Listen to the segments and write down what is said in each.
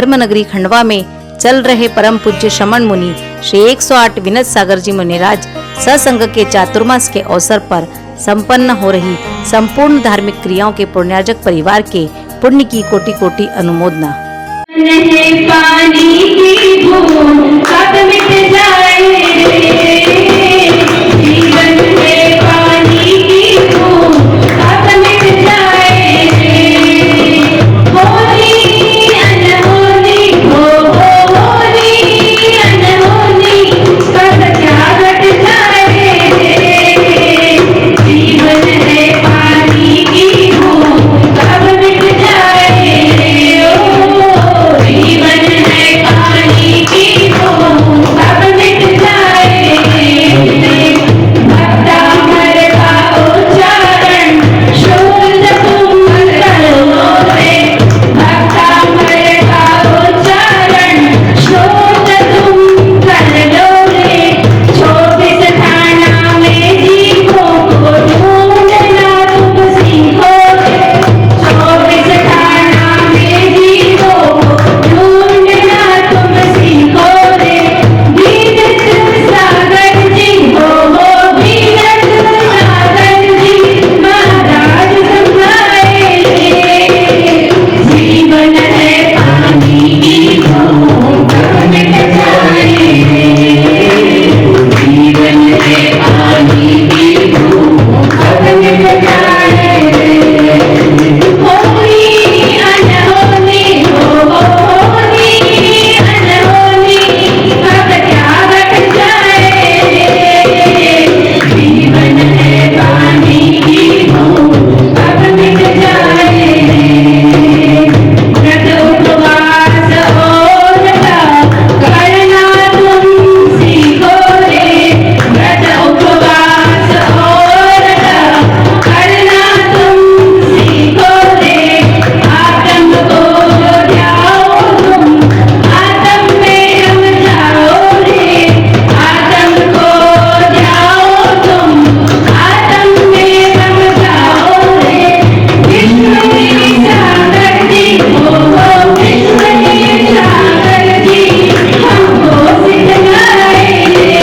धर्म नगरी खंडवा में चल रहे परम पूज्य शमन मुनि श्री 108 विनत सागर जी मुनिराज सत्संग के चातुर्मास के अवसर पर संपन्न हो रही संपूर्ण धार्मिक क्रियाओं के पुण्यार्जक परिवार के पुण्य की कोटि कोटि अनुमोदना। पानी की बूंद कब मिट जाए, जीवन में पानी की बूंद कब मिट जाए, होली अनहोनी हो होली अनहोनी कब क्या घट जाए, जीवन में पानी की बूंद कब मिट जाए, जीवन है पानी की बूंद कब मिट जाए, भक्ता मर का उच्चारण शुद्ध तुम करो रे, भक्ता मर का उच्चारण शुद्ध तुम कर लो रे, 24 थाना में जीवों को ढूंढना तुम सीखो रे, 24 थाना में जीवों को ढूंढना तुम सीखो रे, बीनत सागर जी हो बीनत सागर जी महाराज संभाले, जीवन है पानी की बूंद कब मिट जाए, जीवन है पानी की बूंद कब मिट जाए, होली अनहोनी हो होली अनहोनी कब क्या घट जाए, जीवन है पानी की बूंद कब मिट जाए, व्रत उपवास और तप करना तुम सीखो रे, व्रत उपवास और तप करना तुम सीखो रे, आत्म को जो ध्याओ तुम आत्म में रम जाओ रे, आत्म को ध्याओ तुम आत्म में रम जाओ रे, विश्वनी सागर जी हो विश्वनी सागर जी हमको सिखलाए रे,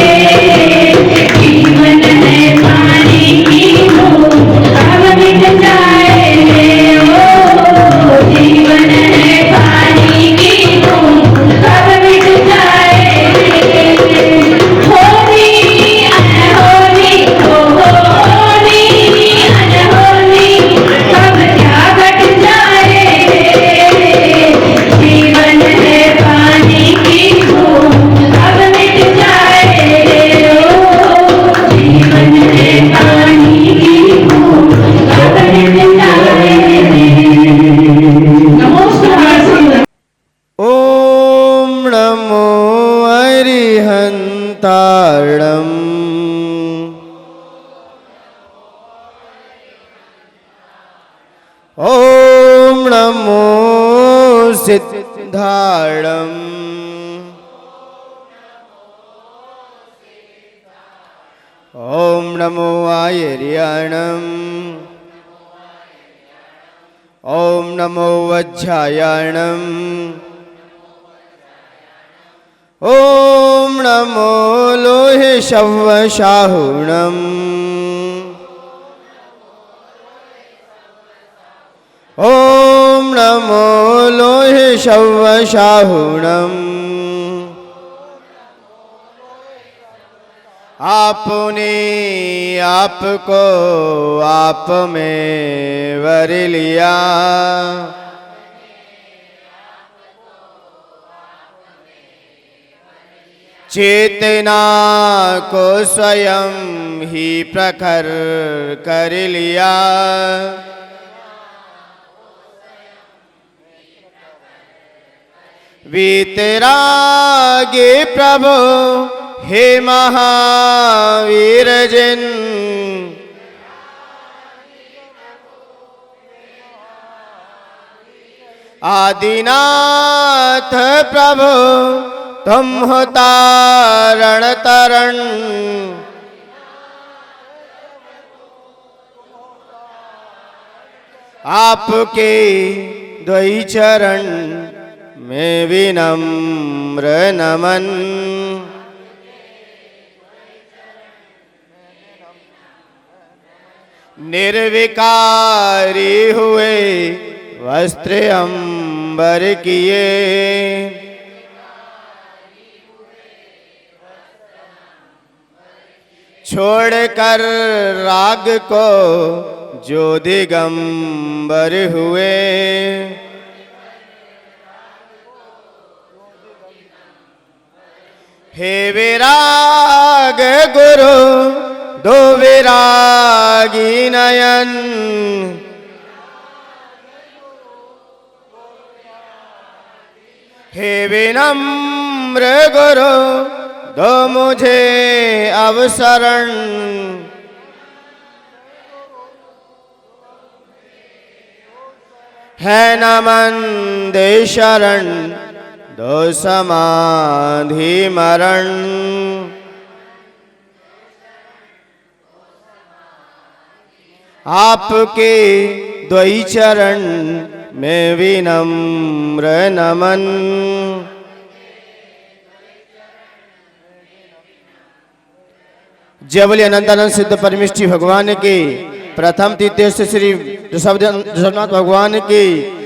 जीवन है पानी की बूंद कब मिट जाए रे, ओ जीवन है पानी की बूंद कब मिट जाए रे, होली अनहोनी हो होली अनहोनी कब क्या घट जाए, जीवन है पानी की बूंद कब मिट जाए रे, ओ जीवन है पानी की बूंद कब मिट जाए रे। नमस्कार। ओम नमो अरिहंताणम्, ओम नमो सिद्धाणम्, ओम नमो आयर्याणम्, ओम नमो वज्रायाणम्, ओम नमो लोहे शवशाहुणम्, ओम नमो लोहे शवशाहुणम्, आपने आपको आप में वर लिया, चेतना को स्वयं ही प्रखर कर लिया, वीतरागे प्रभु हे महावीर जिन, आदिनाथ प्रभु तुम हो तारण तरण, आपके द्वै चरण मैं विनम्र नमन। निर्विकारी हुए वस्त्र अंबर किए, छोड़कर राग को जो दिगंबर हुए। हे विराग गुरु दो विरागी नयन, हे विनम्र गुरु दो मुझे अवसरण। है नमन दे शरण दो समाधि मरण। आपके द्वै चरण में विनम्र नमन। जय बोलिए अनंतानंद सिद्ध परमेष्ठी भगवान की। प्रथम तृतीय श्री ऋषभनाथ भगवान की।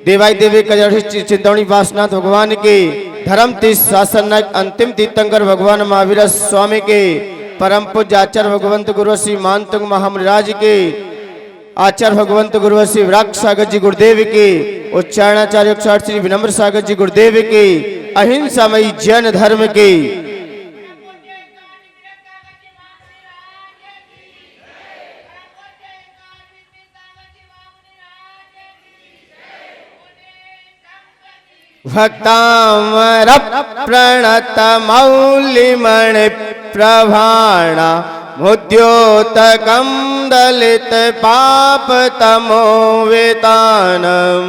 देवाई देवी कजड़ी चिंतौनी वासनाथ भगवान की। धर्म तीर्थ शासन नायक अंतिम तीर्थंकर भगवान महावीर स्वामी के। परम पूज्य आचार्य भगवंत गुरु श्री मानतुंग महामराज के। आचार्य भगवंत गुरु श्री विराग सागर जी गुरुदेव के। उच्चारणाचार्य श्री विनम्र सागर जी गुरुदेव के। अहिंसामयी जैन धर्म के। भक्तामर प्रणत मौलिमणि प्रभाणा मुद्योतकं दलित पाप तमो वेतानम।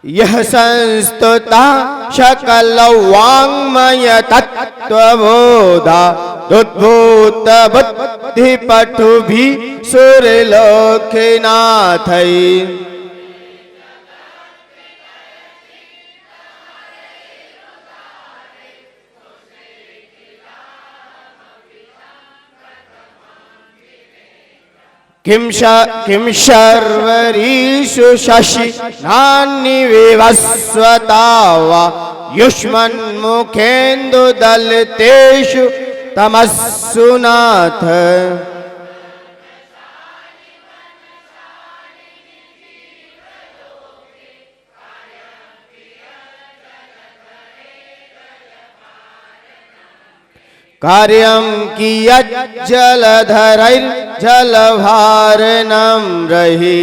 यह संस्तुता सकल वाङ्मय तत्त्वबोधा उद्भूत बुद्धि पटु भी सुरलोकनाथै। किं शर्वरीषु शशि नान्निविवस्वता वा युष्मन्मुखेन्दुदलितेषु तमस्सु नाथ। कार्यं कियत् जलधरैर्जलभारनं रहि।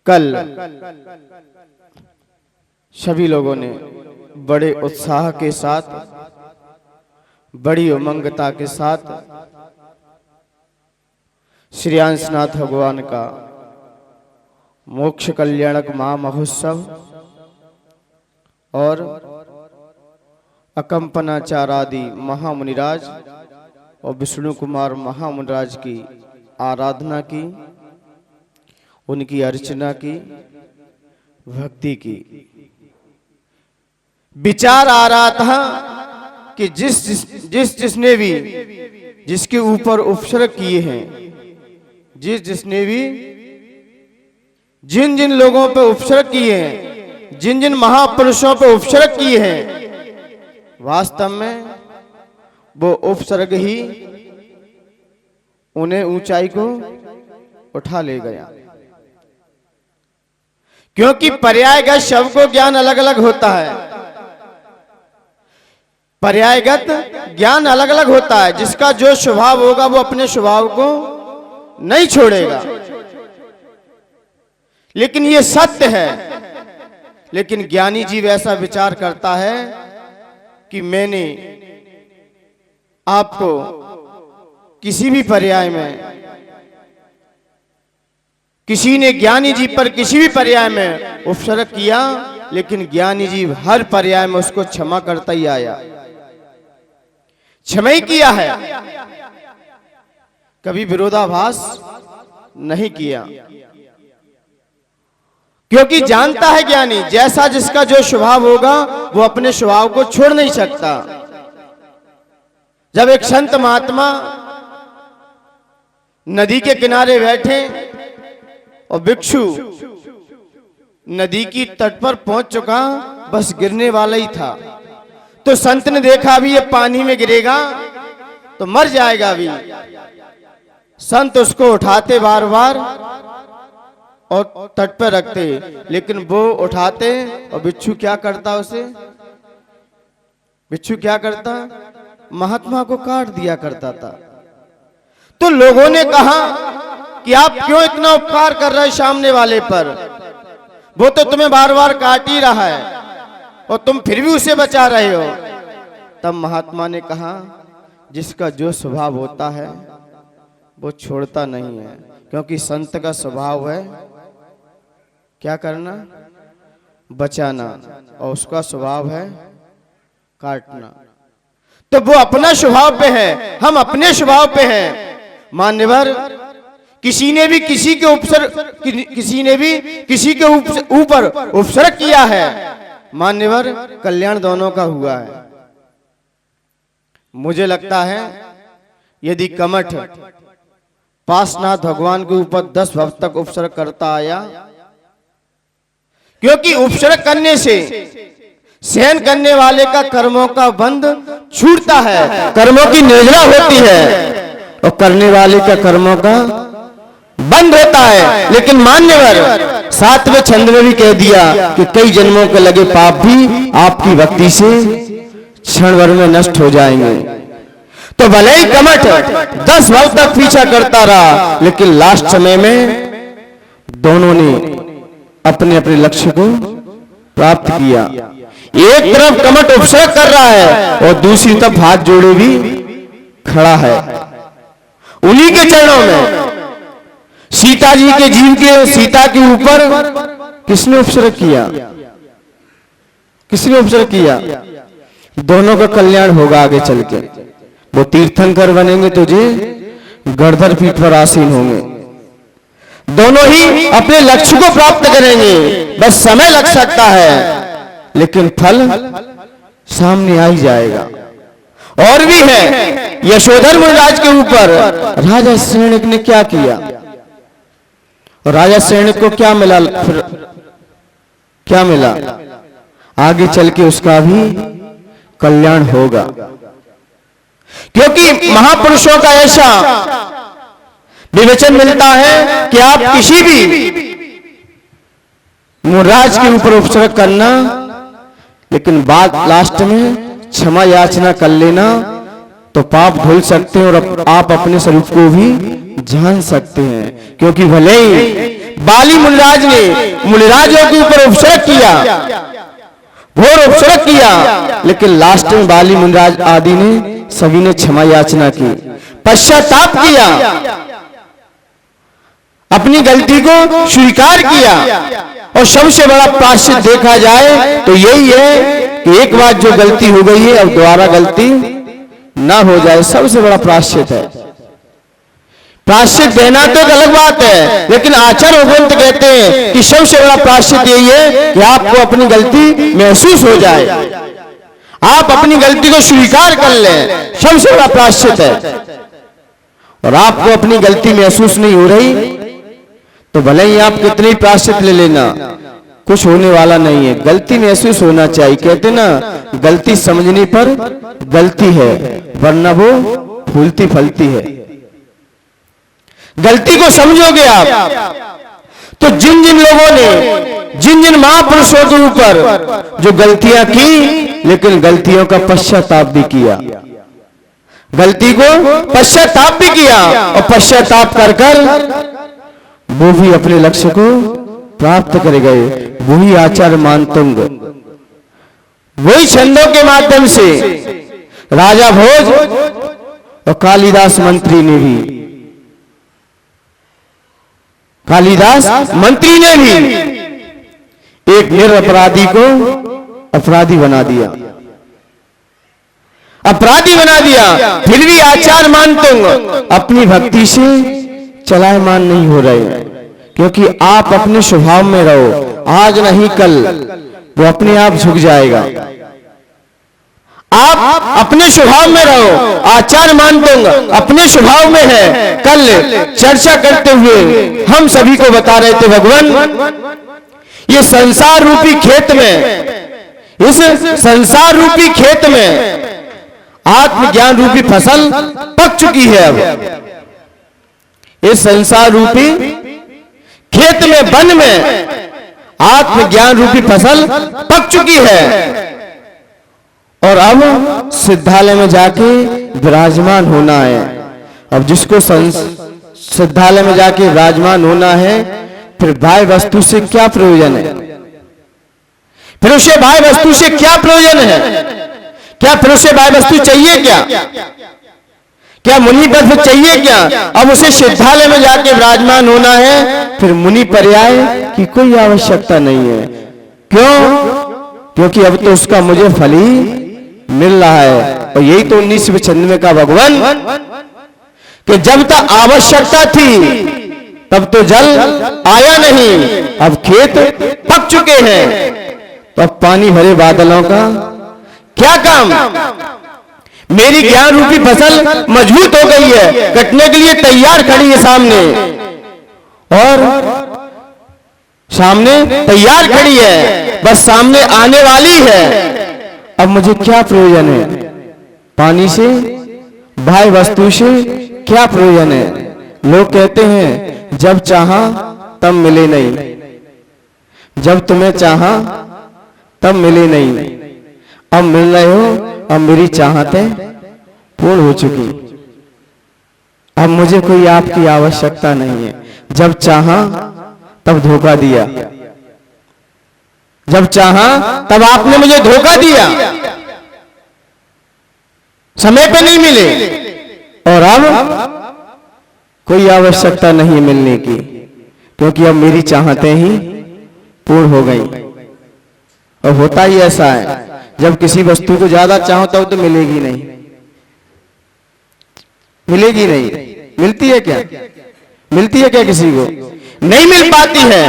कल सभी लोगों ने बड़े उत्साह के साथ, बड़ी उमंगता के साथ श्री अंशनाथ भगवान का मोक्ष कल्याणक महामहोत्सव और अकंपनाचार्य आदि महामुनिराज और विष्णु कुमार महामुनिराज की आराधना की, उनकी अर्चना की, भक्ति की। विचार आ रहा था कि जिसने भी जिसके ऊपर उपसर्ग किए हैं, जिसने भी जिन जिन लोगों पे उपसर्ग किए हैं, जिन जिन महापुरुषों पे उपसर्ग किए हैं, वास्तव में वो उपसर्ग ही उन्हें ऊंचाई को उठा ले गया। क्योंकि पर्यायगत शब्द को ज्ञान अलग अलग होता है। पर्यायगत ज्ञान अलग अलग होता है। जिसका जो स्वभाव होगा वो अपने स्वभाव को नहीं छोड़ेगा। लेकिन ये सत्य है। लेकिन ज्ञानी जीव ऐसा विचार करता है कि मैंने आपको किसी भी पर्याय में किसी ने ज्ञानी जी पर किसी भी पर्याय में उपसर्ग किया, लेकिन ज्ञानी जी हर पर्याय में उसको क्षमा करता ही आया, क्षमा ही किया है, कभी विरोधाभास नहीं किया। क्योंकि जानता है ज्ञानी, जैसा जिसका जो स्वभाव होगा वो अपने स्वभाव को छोड़ नहीं सकता। जब एक संत महात्मा नदी के किनारे बैठे और भिक्षु नदी की तट पर पहुंच चुका, बस गिरने वाला ही था, तो संत ने देखा अभी ये पानी में गिरेगा तो मर जाएगा अभी। संत उसको उठाते बार बार और तट पर रखते, लेकिन वो उठाते और बिच्छू क्या करता, उसे बिच्छू क्या करता, महात्मा को काट दिया करता था। तो लोगों ने कहा कि आप क्यों इतना उपकार कर रहे हैं सामने वाले पर, वो तो तुम्हें बार बार काट ही रहा है और तुम फिर भी उसे बचा रहे हो। तब महात्मा ने कहा, जिसका जो स्वभाव होता है वो छोड़ता नहीं है, क्योंकि संत का स्वभाव है क्या करना, बचाना, और उसका स्वभाव है काटना। तो वो अपना स्वभाव पे है, हम अपने स्वभाव पे हैं। मान्यवर, किसी ने भी किसी के ऊपर उपसर्ग किया है, मान्यवर कल्याण दोनों का हुआ है। मुझे लगता है यदि कमठ पार्श्वनाथ भगवान के ऊपर 10 वर्ष तक उपसर्ग करता आया, क्योंकि उपसर्ग करने से सहन करने वाले का कर्मों का बंध छूटता है, कर्मों की निर्जरा होती है, और करने वाले का कर्मों का बंद होता है। लेकिन मान्यवर 7वें छंद में भी कह दिया कि कई जन्मों के लगे पाप भी आपकी भक्ति से क्षण भर में नष्ट हो जाएंगे। तो भले ही कमठ 10 वर्ष तक पीछा करता रहा, लेकिन लास्ट समय में दोनों ने अपने अपने लक्ष्य को प्राप्त किया। एक तरफ कमठ उपसर्ग कर रहा है और दूसरी तरफ हाथ जोड़े भी खड़ा है। उन्हीं के चरणों में सीता जी के जीव के सीता के ऊपर किसने उपसर्ग किया, किसने उपसर्ग किया? दोनों का कल्याण होगा आगे चल के। वो तीर्थंकर बनेंगे, तुझे गणधर पीठ पर आसीन होंगे। दोनों ही अपने लक्ष्य को प्राप्त करेंगे, बस समय लग सकता है, लेकिन फल सामने आ ही जाएगा। और भी है, यशोधर मुनिराज के ऊपर राजा सैनिक ने क्या किया, और राजा सैनिक को क्या मिला, फिर क्या मिला? आगे चल के उसका भी कल्याण होगा। क्योंकि महापुरुषों का ऐसा विवेचन मिलता है कि आप किसी भी मुनिराज के ऊपर उपसर्ग करना, लेकिन बाद लास्ट में क्षमा याचना कर लेना, तो पाप धुल सकते हैं और आप अपने स्वरूप को भी जान सकते हैं। क्योंकि भले ही बाली मुनिराज ने मुनिराजों के ऊपर उपसर्ग किया, घोर उपसर्ग किया, लेकिन लास्ट में बाली मुनिराज आदि ने सभी ने क्षमा याचना की, पश्चाताप किया, अपनी गलती को स्वीकार किया। और सबसे बड़ा प्रायश्चित देखा जाए तो यही है कि एक बार जो गलती हो गई है अब दोबारा गलती ना हो जाए, सबसे बड़ा प्रायश्चित है। प्रायश्चित देना तो एक अलग बात है, लेकिन आचार्य उपवंत कहते हैं कि सबसे बड़ा प्रायश्चित यही है कि आपको अपनी गलती महसूस हो जाए, आप अपनी गलती को स्वीकार कर लें, सबसे बड़ा प्रायश्चित है। और आपको अपनी गलती महसूस नहीं हो रही तो भले ही आप कितनी प्रायश्चित ले लेना, कुछ होने वाला नहीं है। गलती महसूस होना चाहिए। कहते ना, गलती समझने पर गलती है, वरना वो फूलती फलती है। गलती को समझोगे आप तो जिन जिन लोगों ने, जिन जिन महापुरुषों के ऊपर जो गलतियां की, लेकिन गलतियों का पश्चाताप भी किया, गलती को पश्चाताप भी किया, और पश्चाताप कर कर वो भी अपने लक्ष्य को प्राप्त कर गए। वही आचार्य मानतुंग, वही छंदों के माध्यम से राजा भोज और कालिदास मंत्री ने भी कालिदास मंत्री ने भी एक निरपराधी को अपराधी बना दिया, अपराधी बना दिया। फिर भी आचार मान तुम अपनी भक्ति से चलायमान नहीं हो रहे, क्योंकि आप अपने स्वभाव में रहो, आज नहीं कल वो अपने आप झुक जाएगा। आप अपने स्वभाव में रहो, आचार मान दूंगा अपने स्वभाव में है। कल चर्चा करते हुए हम सभी को बता रहे थे भगवान, ये संसार रूपी खेत में, इस संसार रूपी खेत में आत्मज्ञान रूपी फसल पक चुकी है। अब इस संसार रूपी खेत में, वन में आत्मज्ञान रूपी फसल पक चुकी है, और अब सिद्धालय में जाके विराजमान होना है। अब जिसको सिद्धालय में जाके विराजमान होना है, फिर बाह्य वस्तु से क्या प्रयोजन है? फिर उसे बाह्य वस्तु से क्या प्रयोजन है? क्या फिर उसे बाह्य वस्तु चाहिए? क्या मुनि पद चाहिए? क्या अब उसे सिद्धालय में जाके विराजमान होना है, फिर मुनि पर्याय की कोई आवश्यकता नहीं है। क्यों? क्योंकि अब तो उसका मुझे फल ही मिल रहा है। और यही तो 19वें छंद में का भगवान कि जब तक आवश्यकता थी तब तो जल आया नहीं, अब खेत पक चुके हैं, तो अब पानी भरे बादलों का क्या काम? मेरी ज्ञान रूपी फसल मजबूत हो गई है, कटने के लिए तैयार खड़ी है सामने, और सामने तैयार खड़ी है, बस सामने आने वाली है। अब मुझे क्या प्रयोजन है? पानी से, बाह्य वस्तु से क्या प्रयोजन है? लोग कहते हैं जब चाहा तब मिले नहीं, जब तुम्हें चाहा तब मिले नहीं, अब मिल रहे हो, अब मेरी चाहतें पूर्ण हो चुकी, अब मुझे कोई आपकी आवश्यकता नहीं है। जब चाहा तब धोखा दिया, जब चाहा तब आपने मुझे धोखा दिया, समय पे नहीं मिले, और अब कोई आवश्यकता नहीं मिलने की, क्योंकि अब मेरी चाहतें ही पूर्ण हो गई। और होता ही ऐसा है, जब किसी वस्तु को ज्यादा चाहो तब तो मिलेगी नहीं, मिलेगी नहीं। मिलती है क्या? मिलती है क्या किसी को? नहीं मिल पाती है।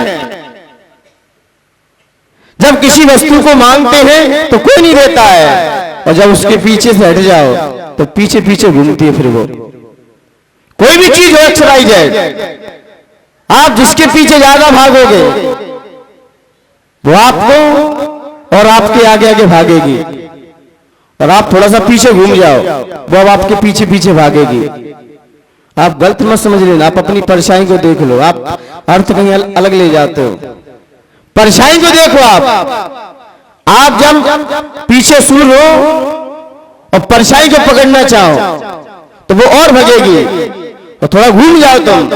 जब किसी वस्तु को मांगते हैं तो कोई नहीं देता है, और जब उसके पीछे से हट जाओ तो पीछे पीछे घूमती है। फिर वो कोई भी चीज हो, XYZ, आप जिसके पीछे ज्यादा भागोगे वो आपको और आपके आगे आगे भागेगी, और आप थोड़ा सा पीछे घूम जाओ वो अब आपके पीछे पीछे भागेगी। आप गलत मत समझ लेना, आप अपनी परछाई को देख लो, आप अर्थ कहीं अलग ले जाते हो। परछाई को देखो, आप जब पीछे सुन लो और परछाई को पकड़ना चाहो तो वो और भगेगी, और थोड़ा घूम जाओ तुम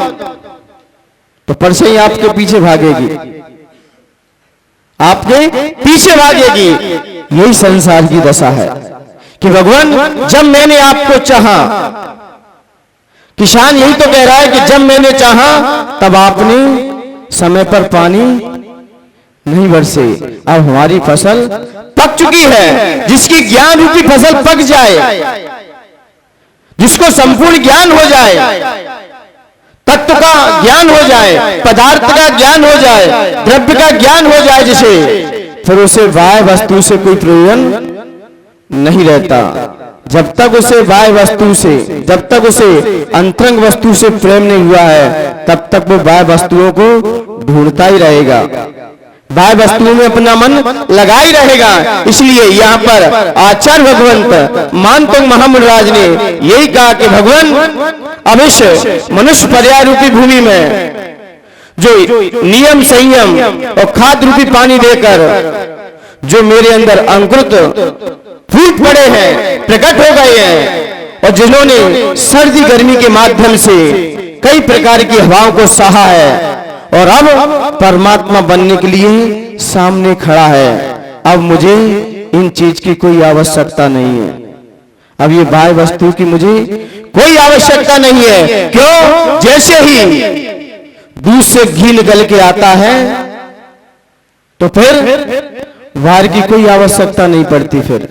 तो परछाई आपके पीछे भागेगी, आपके पीछे भागेगी। यही संसार की दशा है कि भगवान जब मैंने आपको चाहा, किसान यही तो कह रहा है कि जब मैंने चाहा तब आपने समय पर पानी नहीं बरसे। अब हमारी फसल पक चुकी है। जिसकी ज्ञान रूपी फसल पक जाए, जिसको संपूर्ण ज्ञान हो जाए, तत्व का ज्ञान हो जाए, पदार्थ का ज्ञान हो जाए, द्रव्य का ज्ञान हो जाए जिसे, फिर उसे बाह्य वस्तु से कोई प्रयोजन नहीं रहता। जब तक उसे बाह्य वस्तु से, जब तक उसे अंतरंग वस्तु से प्रेम नहीं हुआ है, तब तक वो बाह्य वस्तुओं को ढूंढता ही रहेगा, बाह्य वस्तुओं में अपना मन लगा ही रहेगा। इसलिए यहाँ पर आचार्य भगवंत मानतंग महामुनिराज ने यही कहा कि भगवान अवश्य मनुष्य पर्याय रूपी भूमि में जो नियम संयम और खाद रूपी पानी देकर जो मेरे अंदर अंकुरित फूट पड़े हैं, प्रकट हो गए हैं, और जिन्होंने सर्दी गर्मी के माध्यम से कई प्रकार की हवाओं को सहा है और अब परमात्मा बनने के लिए सामने खड़ा है, अब मुझे इन चीज की कोई आवश्यकता नहीं है। अब ये बाह्य वस्तु की मुझे कोई आवश्यकता नहीं है। क्यों? जैसे ही दूध से घी निकल के आता है तो फिर वार की कोई आवश्यकता नहीं पड़ती। फिर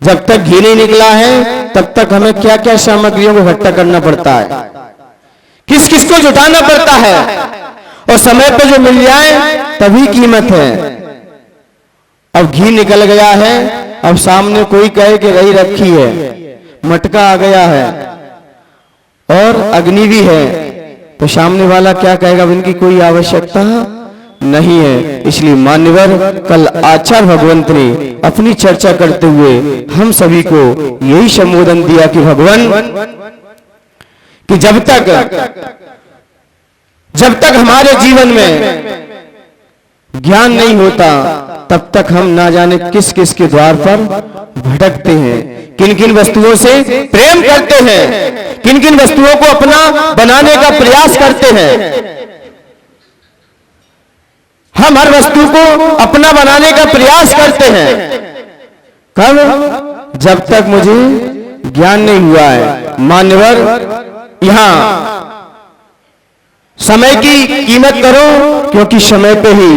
जब तक घी नहीं निकला है तब तक हमें क्या क्या सामग्रियों को इकट्ठा करना पड़ता है, किस किस को जुटाना पड़ता है, और समय पे जो मिल जाए तभी कीमत है। अब घी निकल गया है, अब सामने कोई कहे कि रही रखी है, मटका आ गया है और अग्नि भी है, तो सामने वाला क्या कहेगा, इनकी कोई आवश्यकता नहीं है। इसलिए मान्यवर कल आचार्य भगवंत ने अपनी चर्चा करते हुए हम सभी को यही संबोधन दिया कि भगवान कि जब तक हमारे जीवन में ज्ञान नहीं होता तब तक हम ना जाने किस किस के द्वार पर भटकते हैं, किन किन वस्तुओं से प्रेम करते हैं, किन किन वस्तुओं को अपना बनाने का प्रयास करते हैं। हम हर वस्तु को अपना बनाने का प्रयास करते हैं। कब? जब तक मुझे ज्ञान नहीं हुआ है। मान्यवर, यहां समय की कीमत करो, क्योंकि समय पे ही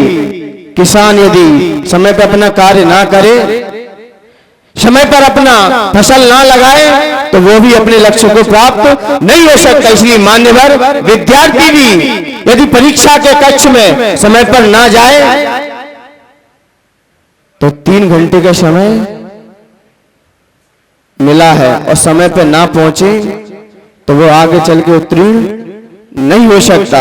किसान यदि समय पे अपना कार्य ना करे, समय पर अपना फसल ना लगाए, तो वो भी अपने लक्ष्य को प्राप्त नहीं हो सकता। इसलिए मान्यवर, विद्यार्थी भी यदि परीक्षा के कक्ष में समय पर ना जाए तो 3 घंटे का समय मिला है और समय पर ना पहुंचे तो वो आगे चल के उत्तीर्ण नहीं हो सकता।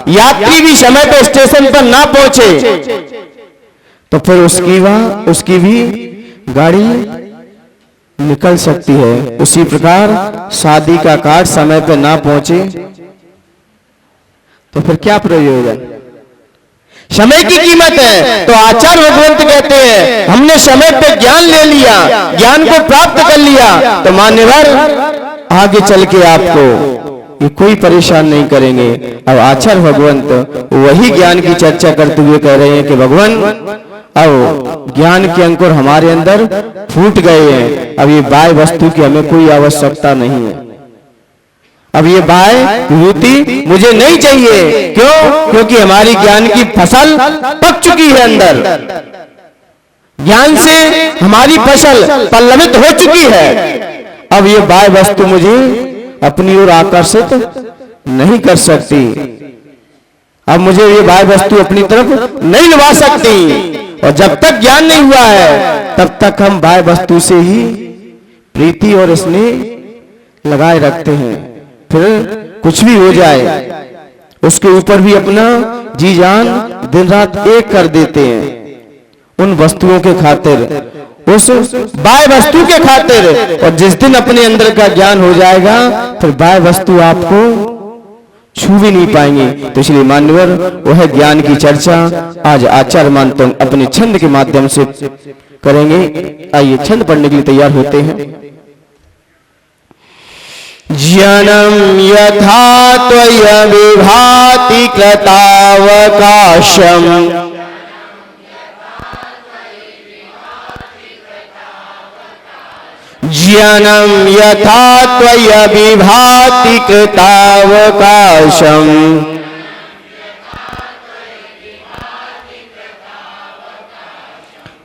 यात्री भी समय पर स्टेशन पर ना पहुंचे तो फिर उसकी भी गाड़ी निकल सकती है। उसी प्रकार शादी का कार्ड समय पर ना पहुंचे तो फिर क्या प्रयोजन? समय की कीमत है। तो आचार्य भगवंत कहते हैं हमने समय पे ज्ञान ले लिया, ज्ञान को प्राप्त कर लिया, तो मान्यवर आगे चल के आपको ये कोई परेशान नहीं करेंगे। अब आचार्य भगवंत वही ज्ञान की चर्चा करते हुए कह रहे हैं कि भगवान अब ज्ञान के अंकुर हमारे अंदर फूट गए हैं। अब ये बाह्य वस्तु की हमें कोई आवश्यकता नहीं है। अब ये बाह्य विभूति मुझे नहीं चाहिए। क्यों? क्योंकि हमारी ज्ञान की फसल पक चुकी है अंदर। ज्ञान से हमारी फसल पल्लवित हो चुकी है। अब ये बाह्य वस्तु मुझे अपनी ओर आकर्षित नहीं कर सकती। अब मुझे ये बाह्य वस्तु अपनी तरफ नहीं लगा सकती। और जब तक ज्ञान नहीं हुआ है तब तक हम बाह्य वस्तु से ही प्रीति और स्नेह लगाए रखते हैं। फिर कुछ भी हो जाए उसके ऊपर भी अपना जी जान दिन रात एक कर देते हैं उन वस्तुओं के खातिर, उस बाह्य वस्तु के खातिर। और जिस दिन अपने अंदर का ज्ञान हो जाएगा फिर बाह्य वस्तु आपको छू भी नहीं पाएंगे। तो इसलिए मान्यवर वह ज्ञान की चर्चा आज आचार्य मानते अपने छंद के माध्यम से करेंगे। आइए छंद पढ़ने के लिए तैयार होते हैं। ज्ञानम यथा त्वया विभाति कृतावकाशम, ज्ञानम यथा त्वया विभाति कृतावकाशम,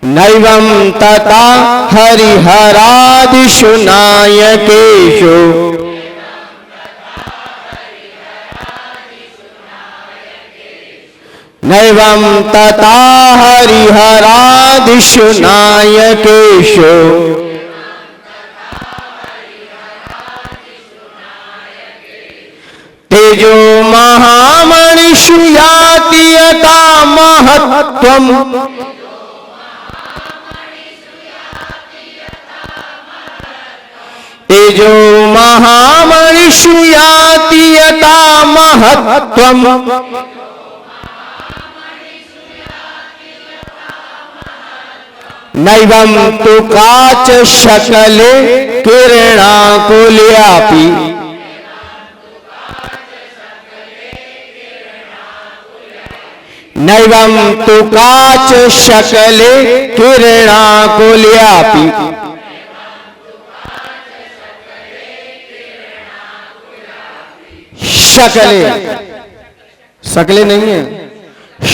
नैवं तथा हरिहरादिषु नायकेषु, नैवं तथा हरिहरादिषु नायकेषु, तेजो महामणिषु याति यथा महत्त्वम्, तेजो महामणिषु याति यथा महत्त्वम्, नैवं तु काच शकले किरणाकुल्यापि, नैवं तु काच शकले किरणाकुल्यापि, शकले शकले नहीं है,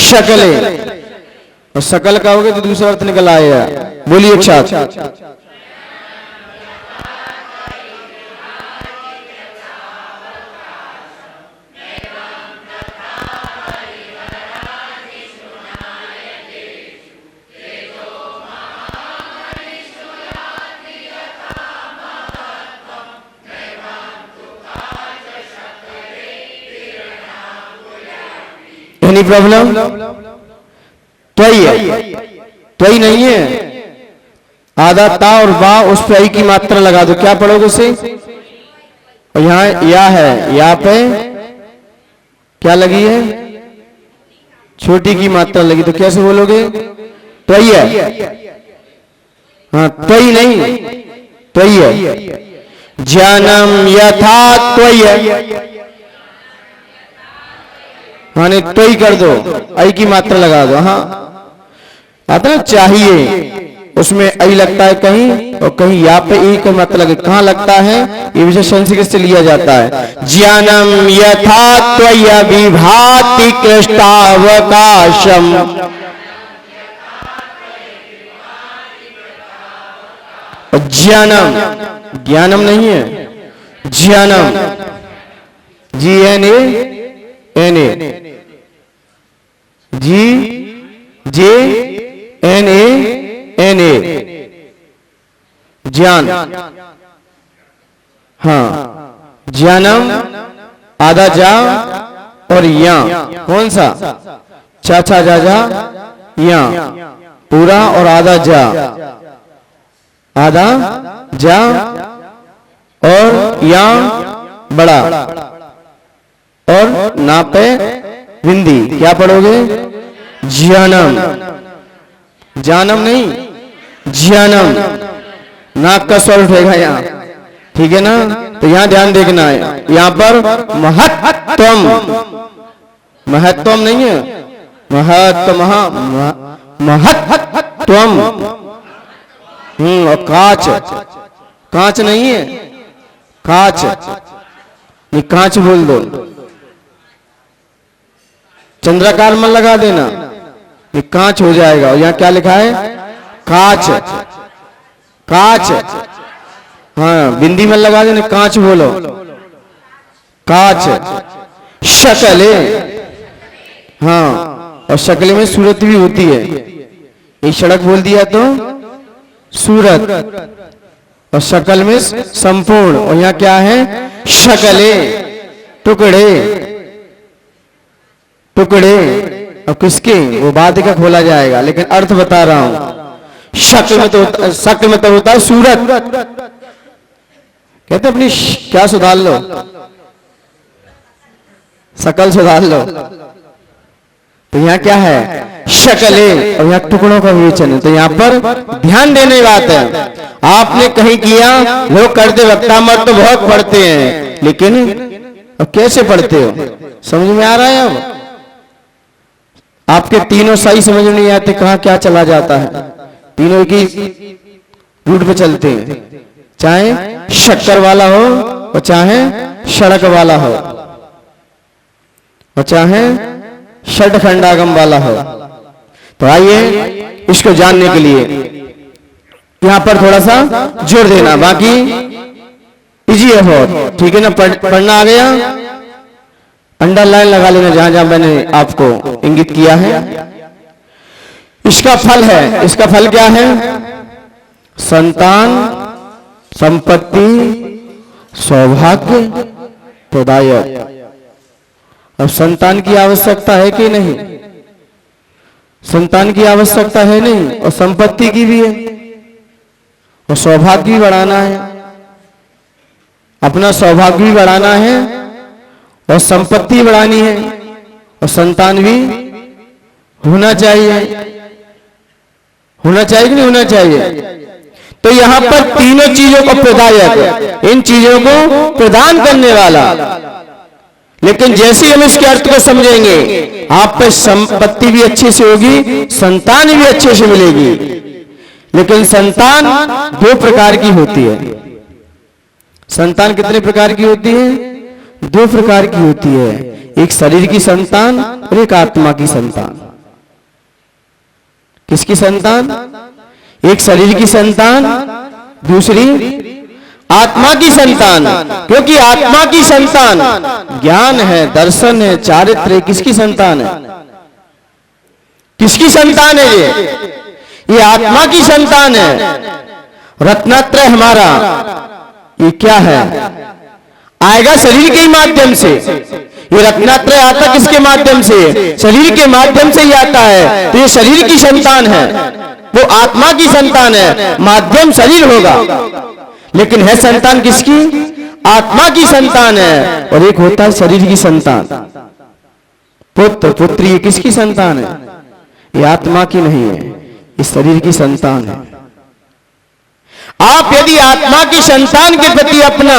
शकले। और शकल का होगे तो दूसरा अर्थ निकल आएगा। बोलिए एक साथ। Any problem? त्वई है, त्वई नहीं है। आधा ता और बा, उस पे आई की मात्रा लगा दो, क्या पढ़ोगे उसे? और यहाँ या है, या पे क्या लगी है? छोटी की मात्रा लगी, तो कैसे बोलोगे? त्वई है। हाँ, त्वई नहीं, त्वई है। ज्ञानम यथा त्वई है, माने त्वई कर दो, आई की मात्रा लगा दो। हाँ, आता ना चाहिए, उसमें आई लगता है कहीं और कहीं या पे ई का मतलब कहाँ लगता है, ये विषय संस्कृत से लिया जाता है। ज्ञानम यथा त्वया विभाति कृष्णावकाशम। ज्ञानम, ज्ञानम नहीं है, ज्ञानम, GNA ज्ञान। हाँ, ज्ञानम आधा जा और या, कौन सा? चाचा जा जा या, पूरा और आधा जा, आधा जा और या बड़ा, और ना पे विंदी, क्या पढ़ोगे? ज्ञानम, जानम नहीं, ज्ञानम। नाक का स्वर उठेगा यहाँ, ठीक है ना? तो यहाँ ध्यान देखना है, यहाँ पर महत्तम, महत्तम नहीं है, महत्तम, महत्तम। और काच, कांच नहीं है, काच नहीं, कांच बोल दो, चंद्राकार मन लगा देना, ये कांच हो जाएगा। और यहाँ क्या लिखा है? काच, काच। हाँ, बिंदी में लगा देना, कांच बोलो, काच। शकले, हाँ, और शकले में सूरत भी होती है, एक सड़क बोल दिया तो सूरत, और शकल में संपूर्ण। और यहाँ क्या है? शकले, टुकड़े, टुकड़े। और किसके? वो बाद का खोला जाएगा, लेकिन अर्थ बता रहा हूं। शक्ल में तो, शक्ल में तो होता है सूरत, कहते अपनी क्या सुधार लो, शकल सुधार लो। तो यहाँ क्या है? शकले, और यहाँ टुकड़ों का विवेचन है। तो यहाँ पर ध्यान देने की बात है। आपने कहीं किया, लोग करते वक्तामृत तो बहुत पढ़ते हैं, लेकिन अब कैसे पढ़ते हो? समझ में आ रहा है? अब आपके तीनों सही समझ में नहीं आते, कहाँ क्या चला जाता है। तीनों की रूट पे चलते हैं, चाहे शक्कर वाला हो और चाहे सड़क वाला हो और चाहे षटखंडागम वाला हो। तो आइए इसको जानने के लिए यहां पर थोड़ा सा जोर देना, बाकी इजी है बहुत, ठीक है ना? पढ़ना आ गया? अंडरलाइन लगा लेना जहां जहां मैंने आपको इंगित किया है। इसका फल है, इसका फल क्या है? संतान, संपत्ति, सौभाग्य प्रदायक। अब संतान की आवश्यकता है कि नहीं? संतान की आवश्यकता है नहीं, और संपत्ति की भी है, और सौभाग्य भी बढ़ाना है, अपना सौभाग्य भी बढ़ाना है और संपत्ति बढ़ानी है, और संतान भी होना चाहिए। होना चाहिए कि नहीं होना चाहिए? तो यहां पर तीनों चीजों को प्रदायक, इन चीजों को प्रदान करने वाला। लेकिन जैसे हम इसके अर्थ को समझेंगे, आप पे संपत्ति भी अच्छे से होगी, संतान भी अच्छे से मिलेगी। लेकिन संतान दो प्रकार की होती है। संतान कितने प्रकार की होती है? दो प्रकार की होती है। एक शरीर की संतान और एक आत्मा की संतान। किसकी संतान? एक शरीर की संतान, दूसरी आत्मा की संतान। क्योंकि आत्मा की संतान ज्ञान है, दर्शन है, चारित्र्य। किसकी संतान है? किसकी संतान है ये आत्मा की संतान है। रत्नात्रय हमारा ये क्या है? आएगा शरीर के माध्यम से। ये रत्नात्रय आता किसके माध्यम से? शरीर के माध्यम से ही आता है। तो ये शरीर की संतान है, वो आत्मा की संतान है। माध्यम शरीर होगा, लेकिन है संतान किसकी? आत्मा की संतान है। और एक होता है शरीर की संतान, पुत्र पुत्री। ये किसकी संतान है? ये आत्मा की नहीं है, ये शरीर की संतान है। आप यदि आत्मा की संतान के प्रति अपना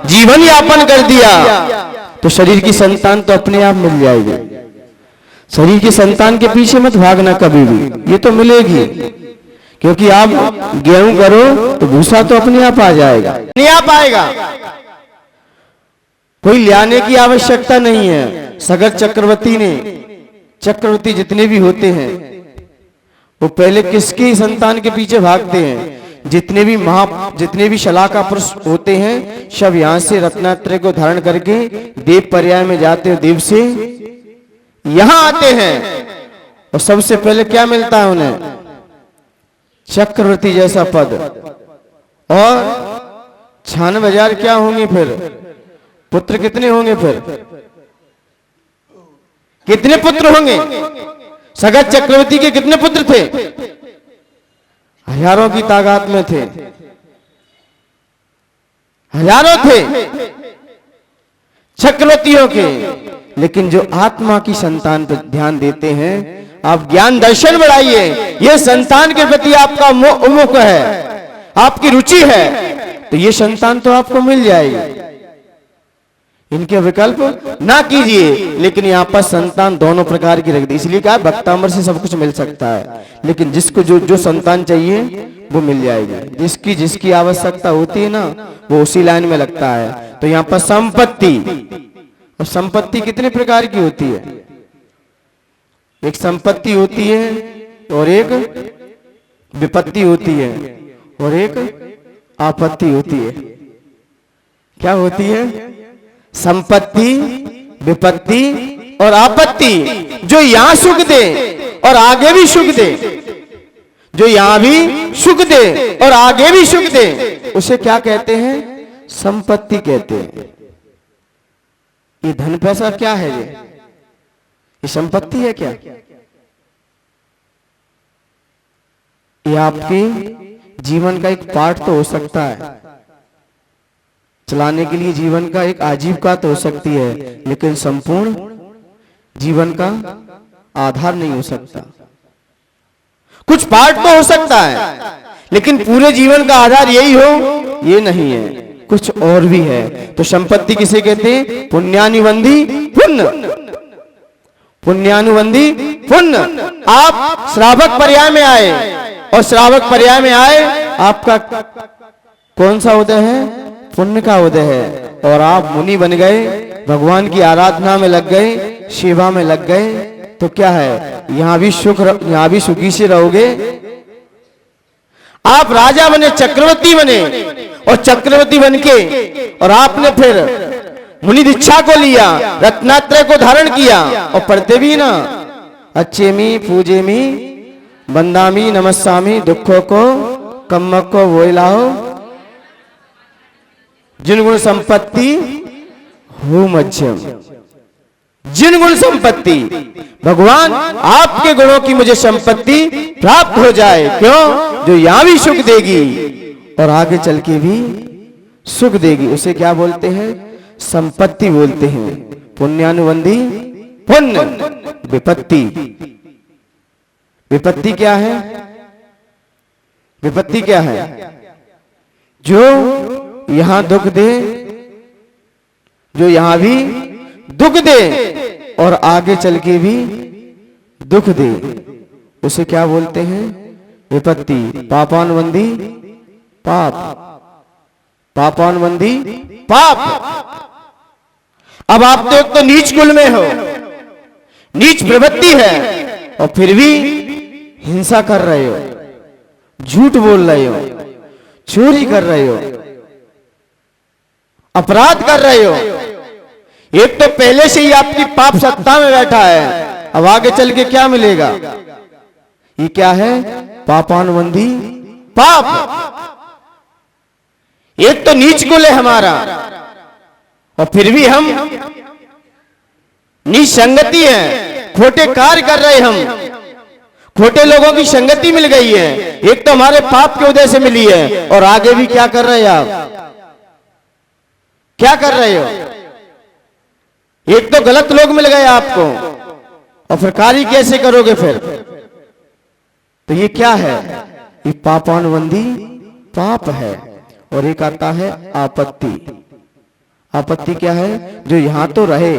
जीवन यापन कर दिया तो शरीर की संतान तो अपने आप मिल जाएगी। शरीर की संतान के पीछे मत भागना कभी भी, ये तो मिलेगी। क्योंकि आप गेहूं करो तो भूसा तो अपने आप आ जाएगा, अपने आप आएगा, कोई लाने की आवश्यकता नहीं है। सगर चक्रवर्ती जितने भी होते हैं वो पहले किसकी संतान के पीछे भागते हैं? जितने भी शलाका पुरुष होते हैं सब यहां से रत्नात्रय को धारण करके देव पर्याय में जाते हैं, देव से यहां आते हैं। और सबसे पहले क्या मिलता है उन्हें? चक्रवर्ती जैसा पद। और 96,000 क्या होंगे फिर? पुत्र कितने होंगे फिर? कितने पुत्र होंगे? सगत चक्रवर्ती के कितने पुत्र थे? हजारों की तादाद में थे, हजारों थे चक्रवर्तियों के। लेकिन जो आत्मा की संतान पर ध्यान देते हैं, आप ज्ञान दर्शन बढ़ाइए। ये संतान के प्रति आपका उन्मुख है, आपकी रुचि है, तो ये संतान तो आपको मिल जाएगी। इनके विकल्प ना कीजिए। लेकिन यहाँ पर संतान दोनों प्रकार की रख दी, इसलिए कहा भक्तामर से सब कुछ मिल सकता है। लेकिन जिसको जो संतान चाहिए वो मिल जाएगी। जिसकी आवश्यकता होती है ना, वो उसी लाइन में लगता है। तो यहाँ पर संपत्ति, और संपत्ति कितने प्रकार की होती है? एक संपत्ति होती है और एक विपत्ति होती है और एक आपत्ति होती है। क्या होती है? संपत्ति, विपत्ति और आपत्ति। जो यहां सुख दे और आगे भी सुख दे, जो यहां भी सुख दे और आगे भी सुख दे, उसे क्या कहते हैं? संपत्ति कहते हैं। ये धन पैसा क्या है? ये संपत्ति है क्या? ये आपके जीवन का एक पार्ट तो हो सकता है, चलाने के लिए जीवन का एक आजीविका तो हो सकती है, लेकिन संपूर्ण जीवन का आधार नहीं हो सकता। कुछ पार्ट तो हो सकता है, लेकिन पूरे जीवन का आधार यही हो ये नहीं है, कुछ और भी है। तो संपत्ति किसे कहते हैं? पुण्यानुबंधी पुण्य। पुण्यानुबंधी पुण्य। आप श्रावक पर्याय में आए, और श्रावक पर्याय में आए, आपका कौन सा उदय है? पुण्य का उदय है। और आप मुनि बन गए, भगवान की आराधना में लग गए, सेवा में लग गए, तो क्या है? यहां भी सुखी से रहोगे। आप राजा बने, चक्रवर्ती बने, और चक्रवर्ती बनके और आपने फिर मुनि दीक्षा को लिया, रत्नात्रय को धारण किया, और पढ़ते भी ना, अच्छे मी पूजे मी बंदामी नमस्सामी, दुखों को कम्मक को वो लाओ, जिन गुण संपत्ति हो मध्यम। जिन गुण संपत्ति, भगवान आपके गुणों की मुझे संपत्ति प्राप्त हो जाए। क्यों? जो यहां भी सुख देगी और आगे चल के भी सुख देगी, उसे क्या बोलते हैं? संपत्ति बोलते हैं। पुण्यानुबंधी पुण्य। विपत्ति, विपत्ति क्या है? विपत्ति क्या है? जो यहां दुख दे, जो यहां भी दुख दे और आगे चल के भी दुख दे, उसे क्या बोलते हैं? विपत्ति। पापानुबंधी पाप। पापानुबंधी पाप। अब आप तो एक तो नीच कुल में हो, नीच प्रवृत्ति है, और फिर भी हिंसा कर रहे हो, झूठ बोल रहे हो, चोरी कर रहे हो, अपराध कर रहे हो। एक तो पहले से ही आपकी पाप सत्ता में बैठा है, अब आगे चल के क्या मिलेगा? ये क्या है? पापानुबंधी पाप। एक तो नीच कुल है हमारा, और फिर भी हम नीच संगति है, खोटे कार्य कर रहे, हम खोटे लोगों की संगति मिल गई है। एक तो हमारे पाप के उदय से मिली है, और आगे भी क्या कर रहे हैं आप? क्या कर रहे हो? एक तो गलत लोग मिल गए आपको, और फिर कार्य कैसे करोगे फिर? तो ये क्या है? ये पापानुबंधी पाप है। और एक आता है आपत्ति। आपत्ति क्या है? जो यहां तो रहे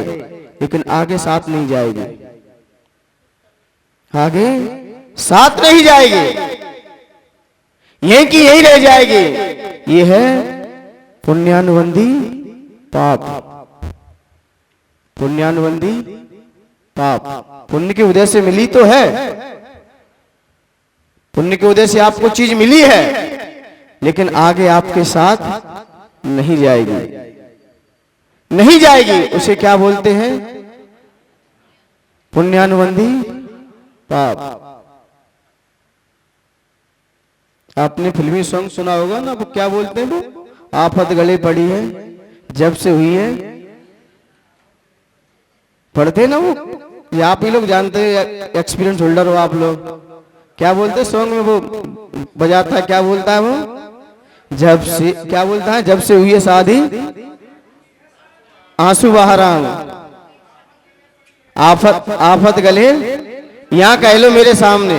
लेकिन आगे साथ नहीं जाएगी, आगे साथ नहीं जाएगी, यहीं की यही रह जाएगी। ये है पुण्यानुबंधी पाप। पुण्यानुबंधी पाप। पुण्य के उदय से मिली तो है, पुण्य के उदय से आपको चीज मिली है, लेकिन आगे आपके साथ नहीं जाएगी, नहीं जाएगी। उसे क्या बोलते हैं? पुण्यानुबंधी पाप। आपने फिल्मी सॉन्ग सुना होगा ना, वो क्या बोलते हैं? वो आफत गले पड़ी है जब से हुई है, पढ़ते ना वो, ये आप ही लोग जानते हैं, एक्सपीरियंस होल्डर हो आप लोग। क्या बोलते हैं सॉन्ग में? वो बजाता है, क्या बोलता है वो? जब से, क्या बोलता है? जब से हुई है शादी आंसू बाहर आऊं, आफत आफत गले यहां कह लो मेरे सामने,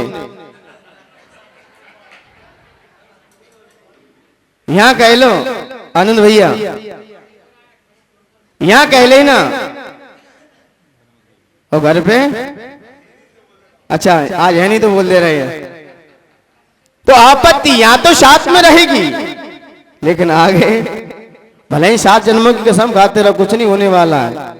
यहां कह लो आनंद भैया, यहां कह लेना। और घर पे अच्छा आज है नहीं तो बोल दे रहे हैं। तो आपत्ति यहां तो साथ में रहेगी, लेकिन आगे भले ही 7 जन्मों की कसम खाते रहो, कुछ नहीं होने वाला है।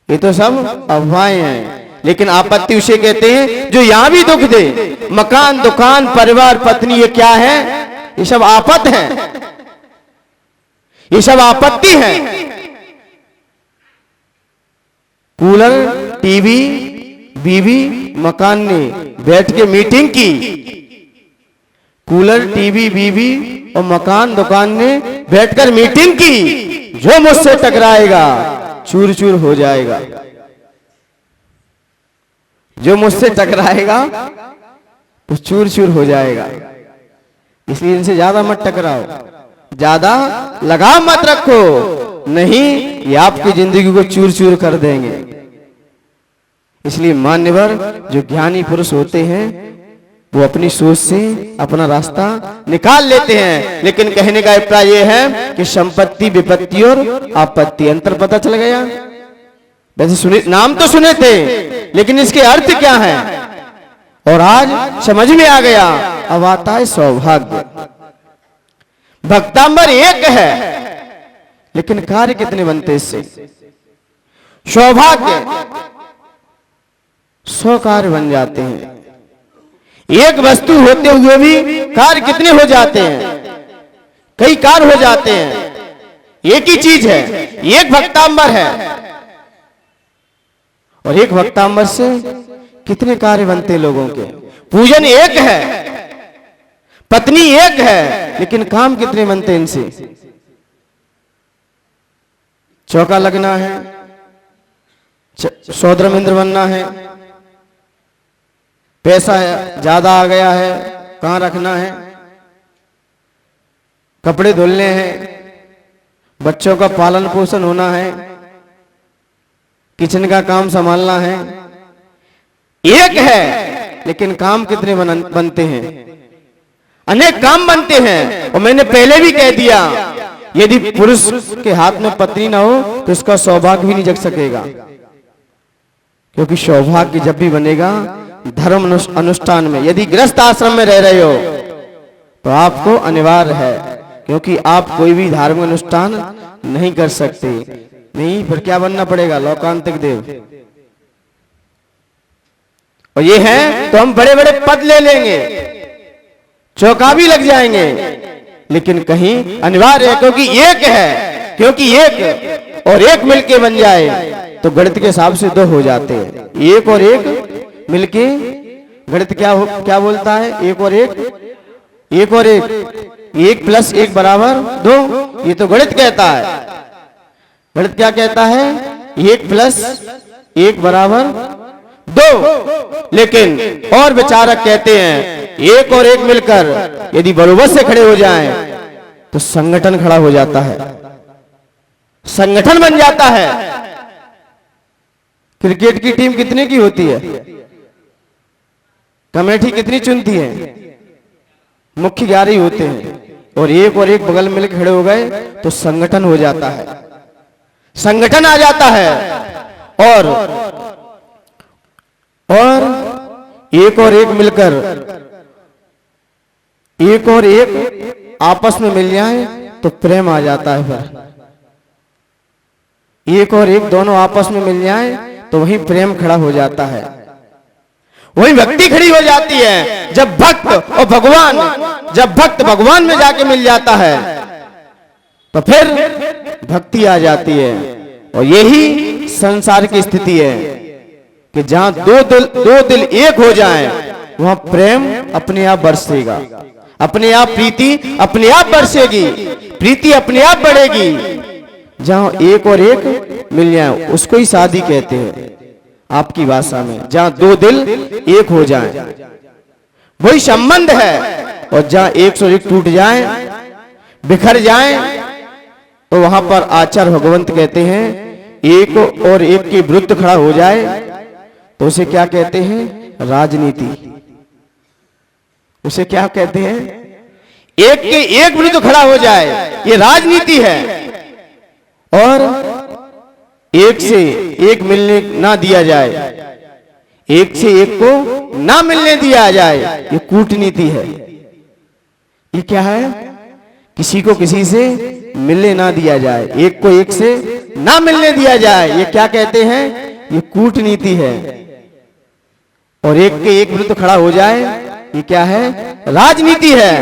ये तो सब अफवाहें हैं। लेकिन आपत्ति उसे कहते हैं जो यहां भी दुख दे। मकान, दुकान, परिवार, पत्नी, ये क्या है? ये सब आपत है, ये सब आपत्ति है। कूलर, टीवी, बीवी, मकान ने बैठ के मीटिंग की। कूलर, टीवी, बीवी और मकान, दुकान ने बैठकर मीटिंग की। जो मुझसे टकराएगा चूर चूर हो जाएगा, जो मुझसे टकराएगा वो चूर चूर हो जाएगा। इसलिए इनसे ज्यादा मत टकराओ, ज्यादा लगाव मत रखो, नहीं ये आपकी जिंदगी को चूर चूर कर देंगे। इसलिए मान्यवर जो ज्ञानी पुरुष होते हैं वो अपनी सोच से अपना रास्ता निकाल लेते हैं। लेकिन कहने का अभिप्राय यह है कि संपत्ति, विपत्ति और आपत्ति, अंतर पता चल गया। वैसे सुने, नाम तो सुने थे, लेकिन इसके अर्थ क्या है और आज समझ में आ गया। अब आता है सौभाग्य। भक्तांबर एक है, लेकिन कार्य कितने बनते इससे? सौभाग्य 100 कार्य बन जाते हैं। एक वस्तु होते हुए भी कार्य कितने हो जाते हैं? कई कार्य हो जाते हैं। एक ही चीज है, एक भक्तांबर है, और एक भक्तांबर से कितने कार्य बनते हैं लोगों के। पूजन एक है, पत्नी एक है, लेकिन काम कितने बनते हैं इनसे? चौका लगना है, सौद्रमिंद्र बनना है, पैसा ज्यादा आ गया है, कहां रखना है, कपड़े धुलने हैं, बच्चों का पालन पोषण होना है, किचन का काम संभालना है। एक है, लेकिन काम कितने बनते हैं? अनेक काम बनते हैं। और मैंने पहले भी कह दिया, यदि पुरुष के हाथ में पत्नी ना हो तो उसका सौभाग्य भी नहीं जग सकेगा। क्योंकि सौभाग्य जब भी बनेगा धर्म अनुष्ठान में। यदि गृहस्थ आश्रम में रह रहे हो तो आपको अनिवार्य है, क्योंकि आप कोई भी धार्मिक अनुष्ठान नहीं कर सकते। नहीं, फिर क्या बनना पड़ेगा? लोकांतिक देव। और ये है तो हम बड़े बड़े पद ले लेंगे, चौका भी लग जाएंगे, लेकिन कहीं अनिवार्य है, क्योंकि एक है, क्योंकि एक और एक मिलके बन जाए तो गणित के हिसाब से दो हो जाते हैं। एक और एक मिलके गणित क्या बोलता है? एक और एक प्लस एक बराबर दो, ये तो गणित कहता है। गणित क्या कहता है? एक प्लस एक बराबर दो। लेकिन और विचारक कहते हैं एक और एक मिलकर यदि बरोबर से खड़े हो जाएं तो संगठन खड़ा हो जाता है, संगठन बन जाता है। क्रिकेट की टीम कितने की होती है? कमेटी कितनी चुनती है? मुख्य 11 ही होते हैं, और एक बगल में खड़े हो गए तो संगठन हो जाता है, संगठन आ जाता है। और एक और एक मिलकर एक और एक आपस में मिल जाए तो प्रेम आ जाता है। फिर एक और एक दोनों आपस में मिल जाए तो वही प्रेम खड़ा हो जाता है, वही भक्ति खड़ी हो जाती है। जब भक्त और भगवान, जब भक्त भगवान में जाके मिल जाता है तो फिर भक्ति आ जाती है। और यही संसार की स्थिति है कि जहां दो दिल एक हो जाएं, वहां प्रेम अपने आप बरसेगा, अपने आप प्रीति अपने आप बरसेगी, प्रीति अपने आप बढ़ेगी। जहां एक और एक मिल जाए उसको ही शादी कहते हैं आपकी भाषा में। जहां दो दिल एक हो जाएं वही संबंध है। और जहां एक से एक टूट जाए, बिखर जाए, तो वहां पर आचार्य भगवंत कहते हैं एक और एक के विरुद्ध खड़ा हो जाए तो उसे क्या कहते हैं? राजनीति। उसे क्या कहते हैं? एक के एक विरुद्ध खड़ा हो जाए, ये राजनीति है। और एक से एक मिलने ना दिया जाए, एक से एक को ना मिलने दिया जाए, ये कूटनीति है। ये क्या है? किसी को किसी से मिलने ना दिया जाए, एक को एक से ना मिलने दिया जाए, ये क्या कहते हैं? ये कूटनीति है। और एक के एक विरुद्ध खड़ा हो जाए, ये क्या है? राजनीति है।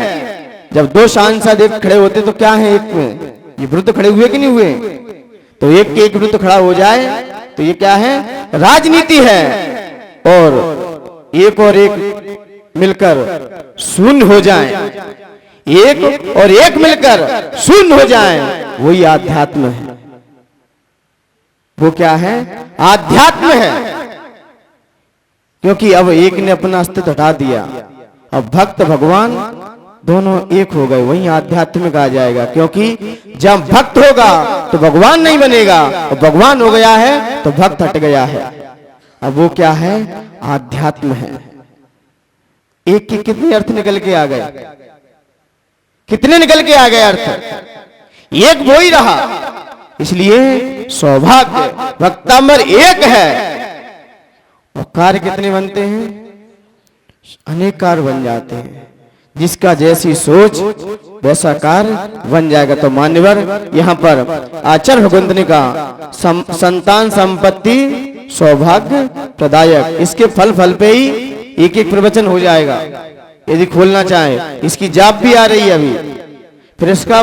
जब दो सांसद एक खड़े होते तो क्या है? एक में ये विरुद्ध खड़े हुए कि नहीं हुए? तो एक के एक विरुद्ध खड़ा हो जाए तो ये क्या है? राजनीति है। और एक मिलकर शून्य हो जाए, एक और एक मिलकर शून्य हो जाए, वही आध्यात्म है। वो क्या है? आध्यात्म है। क्योंकि अब एक ने अपना अस्तित्व हटा दिया, अब भक्त भगवान दोनों एक हो गए, वही आध्यात्मिक आ जाएगा। क्योंकि जब भक्त होगा तो भगवान नहीं बनेगा, और भगवान हो गया है तो भक्त हट गया है। अब वो क्या है? आध्यात्म है। एक के कितने अर्थ निकल के आ गए? कितने निकल के आ गए अर्थ? एक वो ही रहा। इसलिए सौभाग्य भक्तांबर एक है। और कार्य कितने बनते हैं? अनेक कार्य बन जाते हैं। जिसका जैसी सोच वैसा कार्य बन जाएगा। तो मान्यवर यहाँ पर आचार्य भगवंत ने कहा संतान संपत्ति सौभाग्य प्रदायक, इसके फल पे ही एक एक प्रवचन हो जाएगा यदि खोलना चाहे। इसकी जाप भी आ रही है अभी। फिर इसका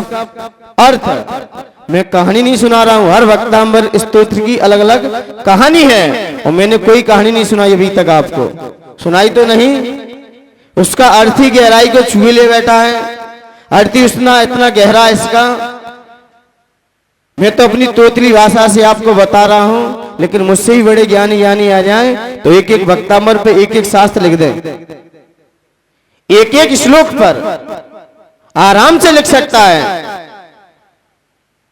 अर्थ, मैं कहानी नहीं सुना रहा हूं, हर वक्तांबर स्तोत्र की अलग अलग कहानी है, और मैंने कोई कहानी नहीं सुनाई अभी तक आपको। सुनाई तो नहीं, उसका अर्थ ही गहराई को छुए ले बैठा है। अर्थ ही इतना गहरा है इसका। मैं तो अपनी तोतली भाषा से आपको बता रहा हूं, लेकिन मुझसे ही बड़े ज्ञानी आ जाएं तो एक एक वक्तांबर पे एक एक शास्त्र लिख दें, एक एक श्लोक पर आराम से लिख सकता है।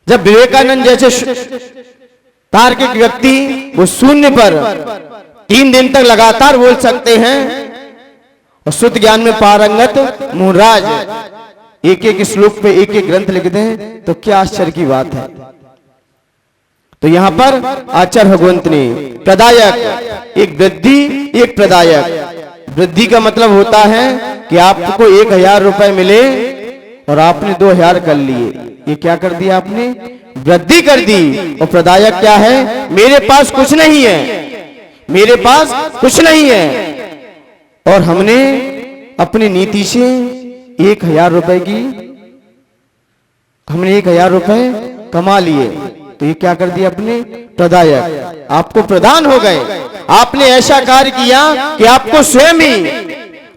जब विवेकानंद जैसे तार्किक व्यक्ति वो शून्य पर 3 दिन तक लगातार बोल सकते हैं, और शुद्ध ज्ञान में पारंगत मुहराज एक एक श्लोक पे एक एक ग्रंथ लिख दें तो क्या आश्चर्य की बात है। तो यहां पर आचार्य भगवंत ने प्रदायक, एक वृद्धि एक प्रदायक। वृद्धि का मतलब होता है कि आपको 1000 रुपए मिले और आपने 2000 कर लिए। ये क्या कर दिया आपने? वृद्धि कर दी। और प्रदायक क्या है? मेरे पास कुछ नहीं है, मेरे पास कुछ नहीं है, और हमने अपनी नीति से 1000 रुपए की, हमने 1000 रुपए कमा लिए, तो ये क्या कर दिया? अपने प्रदायक, आपको प्रदान हो गए। आपने ऐसा कार्य किया कि आपको स्वयं ही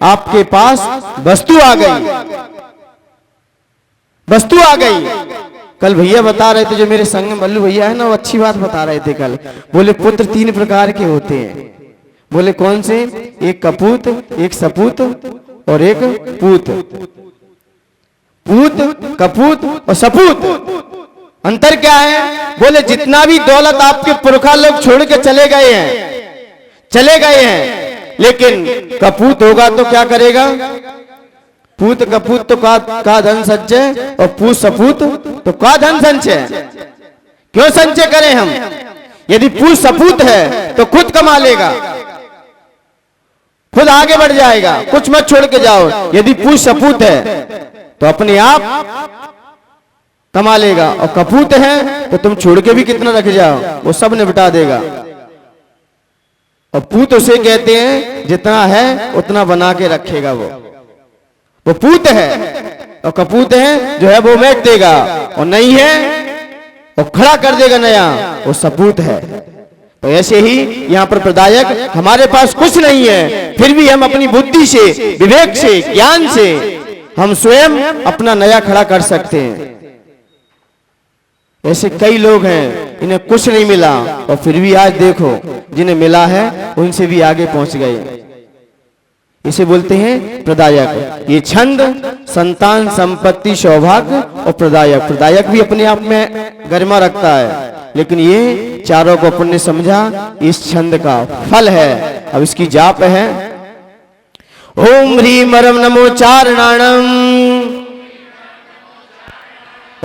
आपके पास वस्तु आ गई, वस्तु आ गई। कल भैया बता रहे थे, जो मेरे संग में बल्लू भैया है ना, वो अच्छी बात बता रहे थे कल। बोले पुत्र 3 प्रकार के होते हैं। बोले कौन से? एक कपूत, एक सपूत और एक पूत। पूत, कपूत और सपूत, अंतर क्या है? बोले जितना भी दौलत आपके पुरखा लोग छोड़ के चले गए हैं, चले गए हैं, लेकिन कपूत होगा तो क्या करेगा? पूत कपूत तो का धन संचय, और पूत सपूत तो का धन संचय। क्यों संचय करें हम? यदि पूत सपूत है तो खुद कमा लेगा, खुद आगे बढ़ जाएगा, कुछ मत छोड़ के जाओ। यदि पूत सपूत है तो अपने आप कमा लेगा, और कपूत है तो तुम छोड़ के भी कितना रख जाओ, वो सब निपटा देगा। और पूत उसे कहते हैं जितना है उतना बना के रखेगा, वो पूत है। और कपूत है जो है वो मैट देगा, और नहीं है और खड़ा कर देगा नया, वो सपूत है। तो ऐसे ही यहाँ पर प्रदायक, हमारे पास कुछ नहीं है, फिर भी हम अपनी बुद्धि से, विवेक से, ज्ञान से हम स्वयं अपना नया खड़ा कर सकते हैं। ऐसे कई लोग हैं, इन्हें कुछ नहीं मिला और फिर भी आज देखो जिन्हें मिला है उनसे भी आगे पहुंच गए। इसे बोलते हैं प्रदायक। ये छंद, संतान, संपत्ति, सौभाग्य और प्रदायक। प्रदायक भी अपने आप में गरिमा रखता है, लेकिन ये चारों को अपन ने समझा इस छंद का फल है। अब इसकी जाप है ओम ह्रीम परम नमो चारणाणम,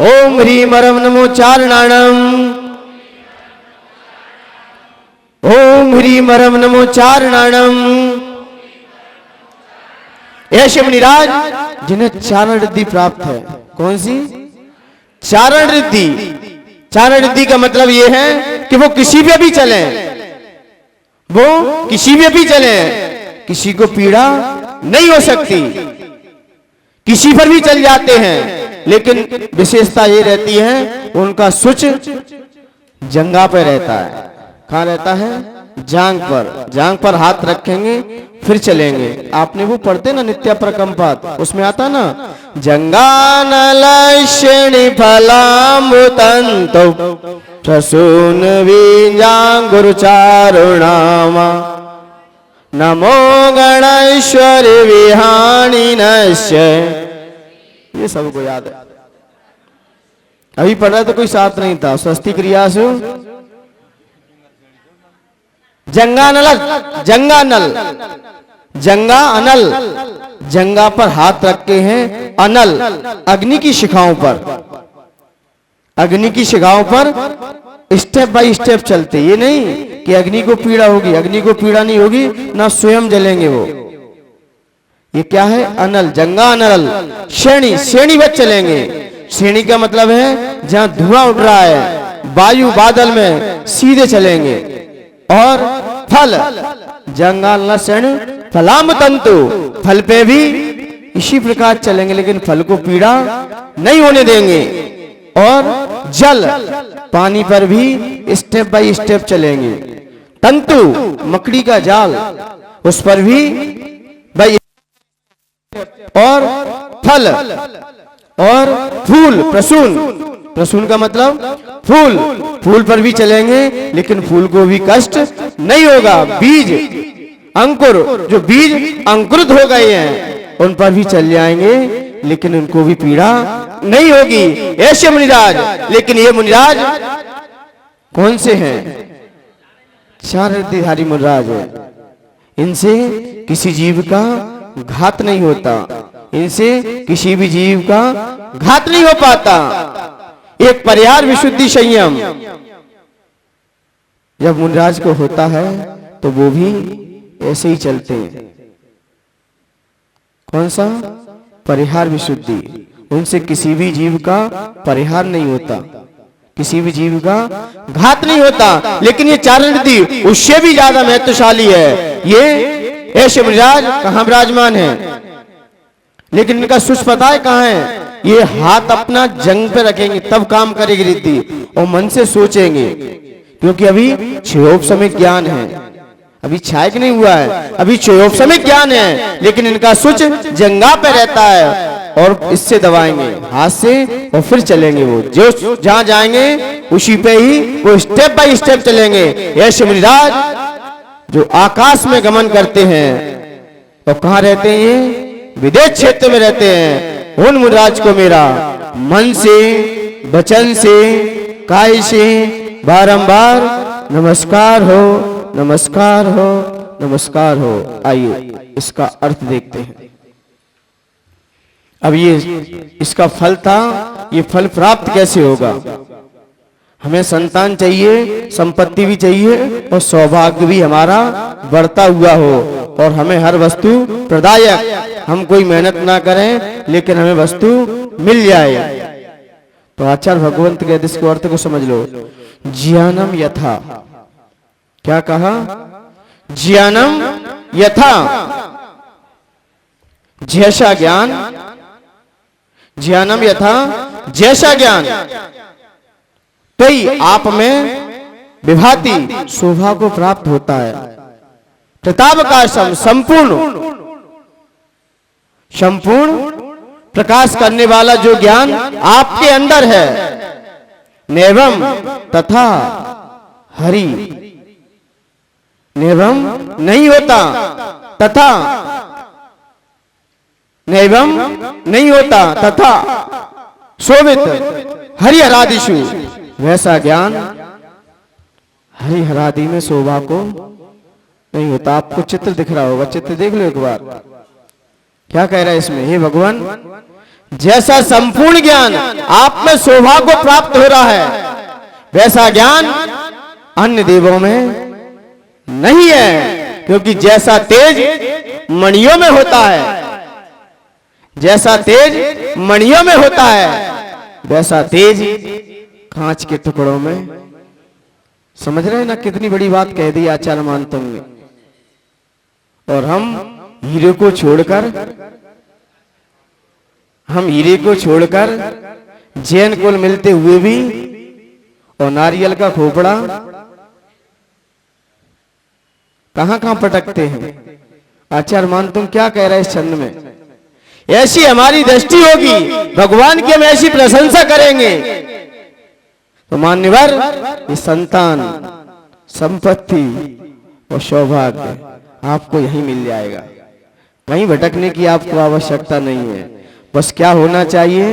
ओम ह्रीम परम नमो चारणाणम, ओम ह्रीम परम नमो चारणाणम। ऐसे मुनिराज जिन्हें चारण रिद्धि प्राप्त है। कौन सी? चारण रिद्धि। चारण रिद्धि का मतलब यह है कि वो किसी पे भी चले, वो किसी पे भी चले, किसी को पीड़ा नहीं हो सकती, किसी पर भी चल जाते हैं, लेकिन विशेषता ये रहती है उनका सुच जंगा पे रहता है। कहाँ रहता है? जांग पर। जांग पर हाथ रखेंगे फिर चलेंगे। आपने वो पढ़ते ना नित्य प्रकंपात, उसमें आता ना जंगानलक्षणी फलामृतंतो प्रसून बीजांगुरुचारुणामा नमो गणेश्वर विहानिनश्य। ये सबको याद है। अभी पढ़ रहा तो कोई साथ नहीं था। स्वस्ति क्रिया से जंगानल, जंगानल, जंगा अनल, जंगा पर हाथ रखे हैं, अनल अग्नि की शिखाओं पर, अग्नि की शिखाओं पर स्टेप बाय स्टेप चलते। ये नहीं कि अग्नि को पीड़ा होगी, अग्नि को पीड़ा नहीं होगी, ना स्वयं जलेंगे वो। ये क्या है? अनल, जंगा अनल। श्रेणी, श्रेणीबद्ध चलेंगे। श्रेणी का मतलब है जहां धुआं उठ रहा है, वायु बादल में सीधे चलेंगे। और फल, जंगाल श्रेणी फलाम तंतु, फल पे भी इसी प्रकार चलेंगे, लेकिन फल को पीड़ा नहीं होने देंगे। और जल, पानी पर भी स्टेप बाय स्टेप चलेंगे। तंतु, मकड़ी का जाल, उस पर भी बाय। और फल और फूल, प्रसून, प्रसून का मतलब फूल, फूल पर भी चलेंगे, लेकिन फूल को भी कष्ट नहीं होगा। बीज, अंकुर, जो बीज अंकुरित हो गए हैं उन पर भी चल जाएंगे, लेकिन उनको भी पीड़ा नहीं होगी। ऐसे मुनिराज, लेकिन ये मुनिराज कौन से हैं? चार रिद्धिधारी मुनिराज है। इनसे किसी जीव का घात नहीं होता, इनसे किसी भी जीव का घात नहीं हो पाता। एक परिहार, विशुद्धि, संयम जब मुनिराज को होता है तो वो भी ऐसे ही चलते हैं। कौन सा? परिहार, विशुद्धि। उनसे किसी भी जीव का परिहार नहीं होता। किसी भी जीव का घात नहीं होता, लेकिन ये चारण रिद्धि उससे भी ज्यादा महत्वशाली है। ये ऐसे मिजाज कहाँ विराजमान है, लेकिन इनका सुच पता है कहाँ है? ये हाथ अपना जंग पे रखेंगे तब काम करेगी रिद्धि, और मन से सोचेंगे, क्योंकि अभी क्षयोपशमिक ज्ञान है, अभी छायक नहीं हुआ है, अभी क्षयोपशमिक ज्ञान है, लेकिन इनका सुच जंगा पे रहता है और इससे दबाएंगे हाथ से और फिर चलेंगे। वो जो जहां जाएंगे उसी पे ही वो स्टेप बाय स्टेप चलेंगे। ऐसे मुनिराज जो आकाश में गमन करते हैं, तो कहाँ रहते हैं? ये विदेश क्षेत्र में रहते हैं। उन मुनिराज को मेरा मन से, वचन से, काय से बारंबार नमस्कार हो, नमस्कार हो, नमस्कार हो। आइए इसका अर्थ देखते हैं। अब ये इसका फल था, ये फल प्राप्त कैसे होगा? हमें संतान चाहिए, संपत्ति भी चाहिए और सौभाग्य भी हमारा बढ़ता हुआ हो, और हमें हर वस्तु प्रदायक, हम कोई मेहनत ना करें लेकिन हमें वस्तु मिल जाए। तो आचार्य भगवंत के इसको अर्थ को समझ लो। ज्ञानम यथा, क्या कहा? ज्ञानम यथा, जैसा ज्ञान, ज्ञानम यथा जैसा ज्ञान, कई आप में विभाति शोभा को प्राप्त होता है। प्रतापकाशम, संपूर्ण संपूर्ण प्रकाश करने वाला जो ज्ञान आपके अंदर है। नेवम तथा हरि, नेवम नहीं होता, तथा नैवम नहीं होता, तथा शोभित हरिहरादिषु, वैसा ज्ञान हरिहरादि में शोभा को नहीं होता। आपको चित्र दिख रहा होगा, चित्र देख लो एक बार। क्या कह रहा है इसमें? हे भगवान, जैसा संपूर्ण ज्ञान आप में शोभा को प्राप्त हो रहा है, वैसा ज्ञान अन्य देवों में नहीं है। क्योंकि जैसा तेज मणियों में होता है, जैसा तेज मणियों में होता है, वैसा तेज कांच के टुकड़ों में। समझ रहे हैं ना? कितनी बड़ी बात कह दी आचार्य मानतों ने। और हम हीरे को छोड़कर जैन कुल मिलते हुए भी, और नारियल का खोपड़ा कहां कहां पटकते हैं। आचार्य मानतुम क्या कह रहे हैं इस छंद में? ऐसी हमारी दृष्टि होगी, भगवान की हम ऐसी प्रशंसा करेंगे, तो मान्यवर ये संतान, संपत्ति और सौभाग्य आपको यहीं मिल जाएगा। कहीं भटकने की आपको आवश्यकता नहीं है। बस क्या होना चाहिए?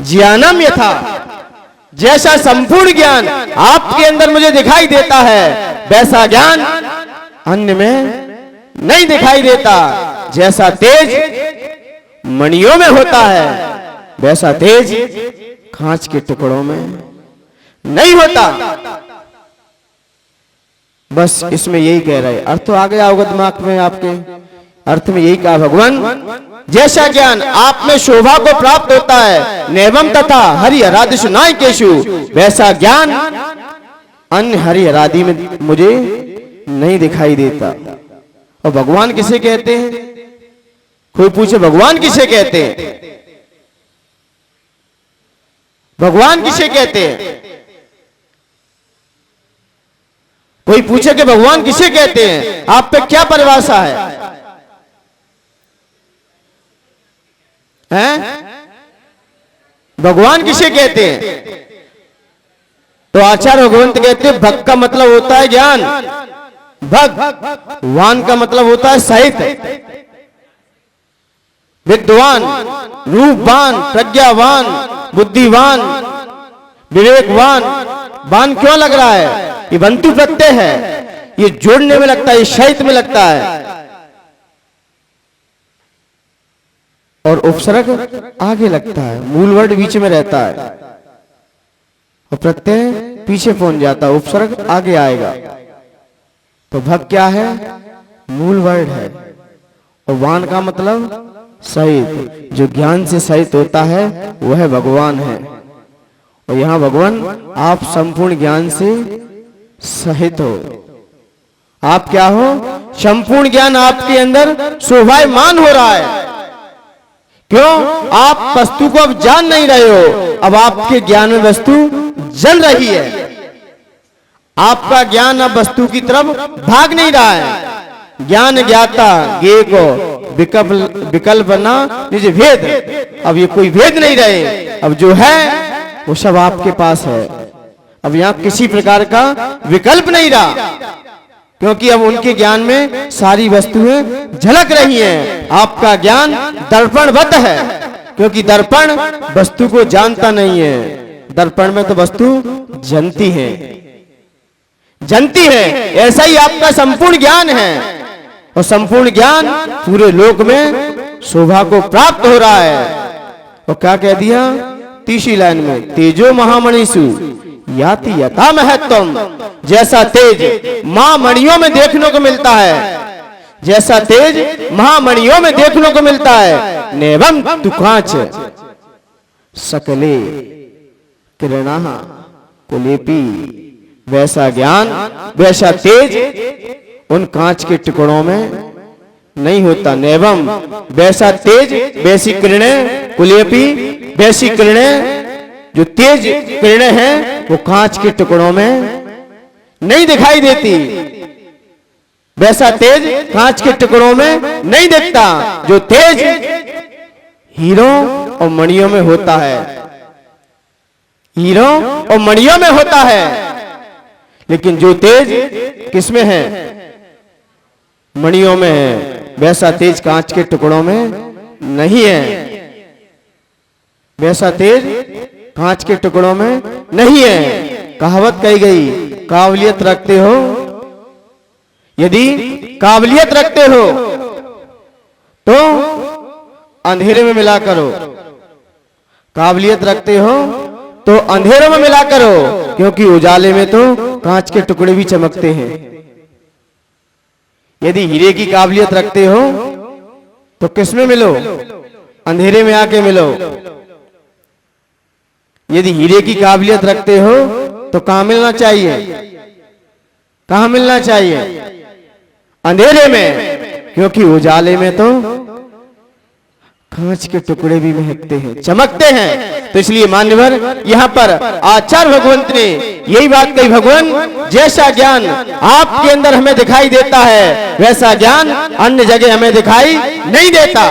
ज्ञानम यथा, जैसा संपूर्ण ज्ञान आपके अंदर मुझे दिखाई देता है, वैसा ज्ञान अन्य में नहीं दिखाई देता। जैसा तेज मणियों में होता है, वैसा तेज कांच के टुकड़ों में नहीं होता। बस इसमें यही कह रहे। अर्थ तो आ गया होगा दिमाग में आपके। अर्थ में यही कहा भगवान, जैसा ज्ञान आप में शोभा को प्राप्त होता है, नेवम तथा हरिहरादिषु नायकेषु, वैसा ज्ञान अन्य हरिहरादि में मुझे नहीं दिखाई देता। और भगवान किसे कहते हैं? कोई पूछे भगवान किसे कहते हैं? भगवान किसे कहते हैं? कोई पूछे कि भगवान किसे कहते हैं, आप पे क्या परिभाषा है? भगवान किसे कहते हैं? तो आचार्य भगवंत कहते हैं भक्त का मतलब होता है ज्ञान, भक्त वान का मतलब होता है सहित, विद्वान, रूपवान, प्रज्ञावान, बुद्धिवान, विवेकवान। वान क्यों लग रहा है? ये बंतु प्रत्यय है, ये जोड़ने में लगता है, ये सहित में लगता है, और उपसर्ग आगे लगता है, मूल वर्ड बीच में रहता है और प्रत्यय पीछे पहुंच जाता है, उपसर्ग आगे आएगा। तो भक्त क्या है? मूल वर्ड है। और वान का मतलब सहित, जो ज्ञान से सहित होता है वह भगवान है। और यहाँ भगवान आप संपूर्ण ज्ञान से सहित हो। आप क्या हो? संपूर्ण ज्ञान आपके अंदर शोभायमान हो रहा है। क्यों? आप वस्तु को अब जान नहीं रहे हो, अब आपके ज्ञान में वस्तु जल रही है। आपका ज्ञान अब वस्तु की तरफ भाग नहीं रहा है। ज्ञान ज्ञाता ज्ञेय को विकल्प ना निज भेद, अब ये कोई भेद नहीं रहे, अब जो है वो सब आपके पास है। अब यहाँ किसी प्रकार का विकल्प नहीं रहा, क्योंकि अब उनके ज्ञान में सारी वस्तुएं झलक रही हैं। आपका ज्ञान दर्पणबद्ध है, क्योंकि दर्पण वस्तु को जानता नहीं है। दर्पण में तो वस्तु जनती है, जनती है। ऐसा ही आपका संपूर्ण ज्ञान है, और संपूर्ण ज्ञान पूरे लोक में शोभा को प्राप्त हो रहा है। और क्या कह दिया तीसरी लाइन में, तेजो महामणिषु याति यथा महत्तम। जैसा तेज महामणियों में देखने को मिलता है, जैसा तेज महामणियों में देखने को मिलता है, नेवम तुकांच सकले किरणा कुलेपी। वैसा ज्ञान, वैसा तेज उन कांच के टुकड़ों में नहीं होता। नेवम, वैसा तेज, वैसी किरणें, कुलेपी, वैसी किरणें, जो तेज किरणें हैं वो कांच के टुकड़ों में नहीं दिखाई देती। वैसा तेज कांच के टुकड़ों में नहीं दिखता। जो तेज हीरों और मणियों में होता है, हीरों और मणियों में होता है। लेकिन जो तेज किसमें है? मणियों में है। वैसा तेज कांच के टुकड़ों में नहीं है। वैसा तेज कांच के टुकड़ों में नहीं है। कहावत कही गई, काबिलियत रखते हो, यदि काबिलियत रखते हो तो अंधेरे में मिला करो। काबिलियत रखते हो तो अंधेरे में मिला करो, क्योंकि उजाले में तो कांच के टुकड़े भी चमकते हैं। यदि हीरे की काबिलियत रखते हो तो किसमें मिलो? अंधेरे में आके मिलो। यदि हीरे की काबिलियत रखते हो तो कहां मिलना चाहिए? कहां मिलना चाहिए? अंधेरे में, क्योंकि उजाले में तो कांच के टुकड़े भी महकते हैं, चमकते हैं। तो इसलिए मान्यवर यहाँ पर आचार्य भगवंत ने यही बात कही, भगवान जैसा ज्ञान आपके अंदर हमें दिखाई देता है, वैसा ज्ञान अन्य जगह हमें दिखाई नहीं देता।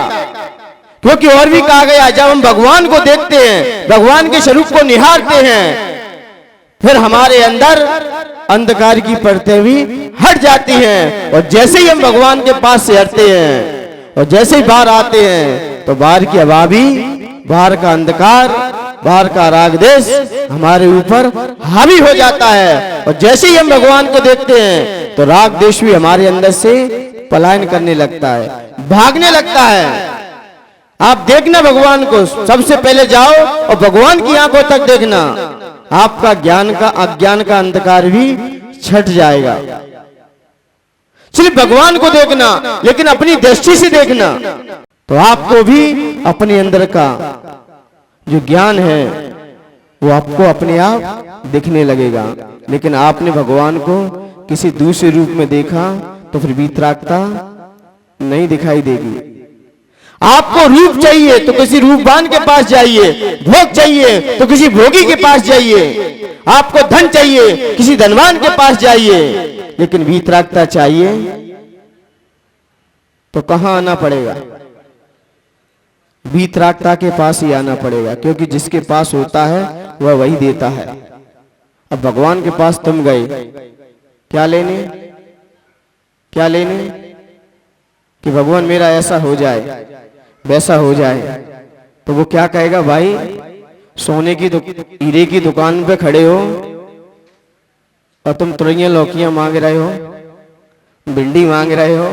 क्योंकि और भी कहा गया, जब हम भगवान को देखते हैं, भगवान के स्वरूप को निहारते हैं, फिर हमारे अंदर अंधकार की परतें भी हट जाती हैं। और जैसे ही हम भगवान के पास से हटते हैं और जैसे ही बाहर आते हैं, तो बाहर की हवा भी, बाहर का अंधकार, बाहर का राग देश हमारे ऊपर हावी हो जाता है। और जैसे ही हम भगवान को देखते हैं, तो राग देश भी हमारे अंदर से पलायन करने लगता है, भागने लगता है। आप देखना भगवान को, सबसे पहले जाओ और भगवान की आंखों तक देखना, आपका ज्ञान का, अज्ञान का अंधकार भी छट जाएगा। सिर्फ भगवान को देखना, लेकिन अपनी दृष्टि से देखना, तो आपको भी अपने अंदर का जो ज्ञान है वो आपको अपने आप दिखने लगेगा। लेकिन आपने भगवान को किसी दूसरे रूप में देखा तो फिर वीतरागता नहीं दिखाई देगी। आपको रूप चाहिए तो किसी रूपवान के पास जाइए, भोग चाहिए तो किसी भोगी के पास जाइए, आपको धन चाहिए किसी धनवान के पास जाइए, लेकिन वीतरागता चाहिए तो कहां आना पड़ेगा? वीतरागता के पास ही आना पड़ेगा, क्योंकि जिसके पास होता है वह वही देता है। अब भगवान के पास तुम गए, क्या लेने? क्या लेने? कि भगवान मेरा ऐसा हो जाए, वैसा हो जाए। तो वो क्या कहेगा? भाई सोने की हीरे की दुकान पे खड़े हो और तुम तुरैया लौकियां मांग रहे हो, भिंडी मांग रहे हो।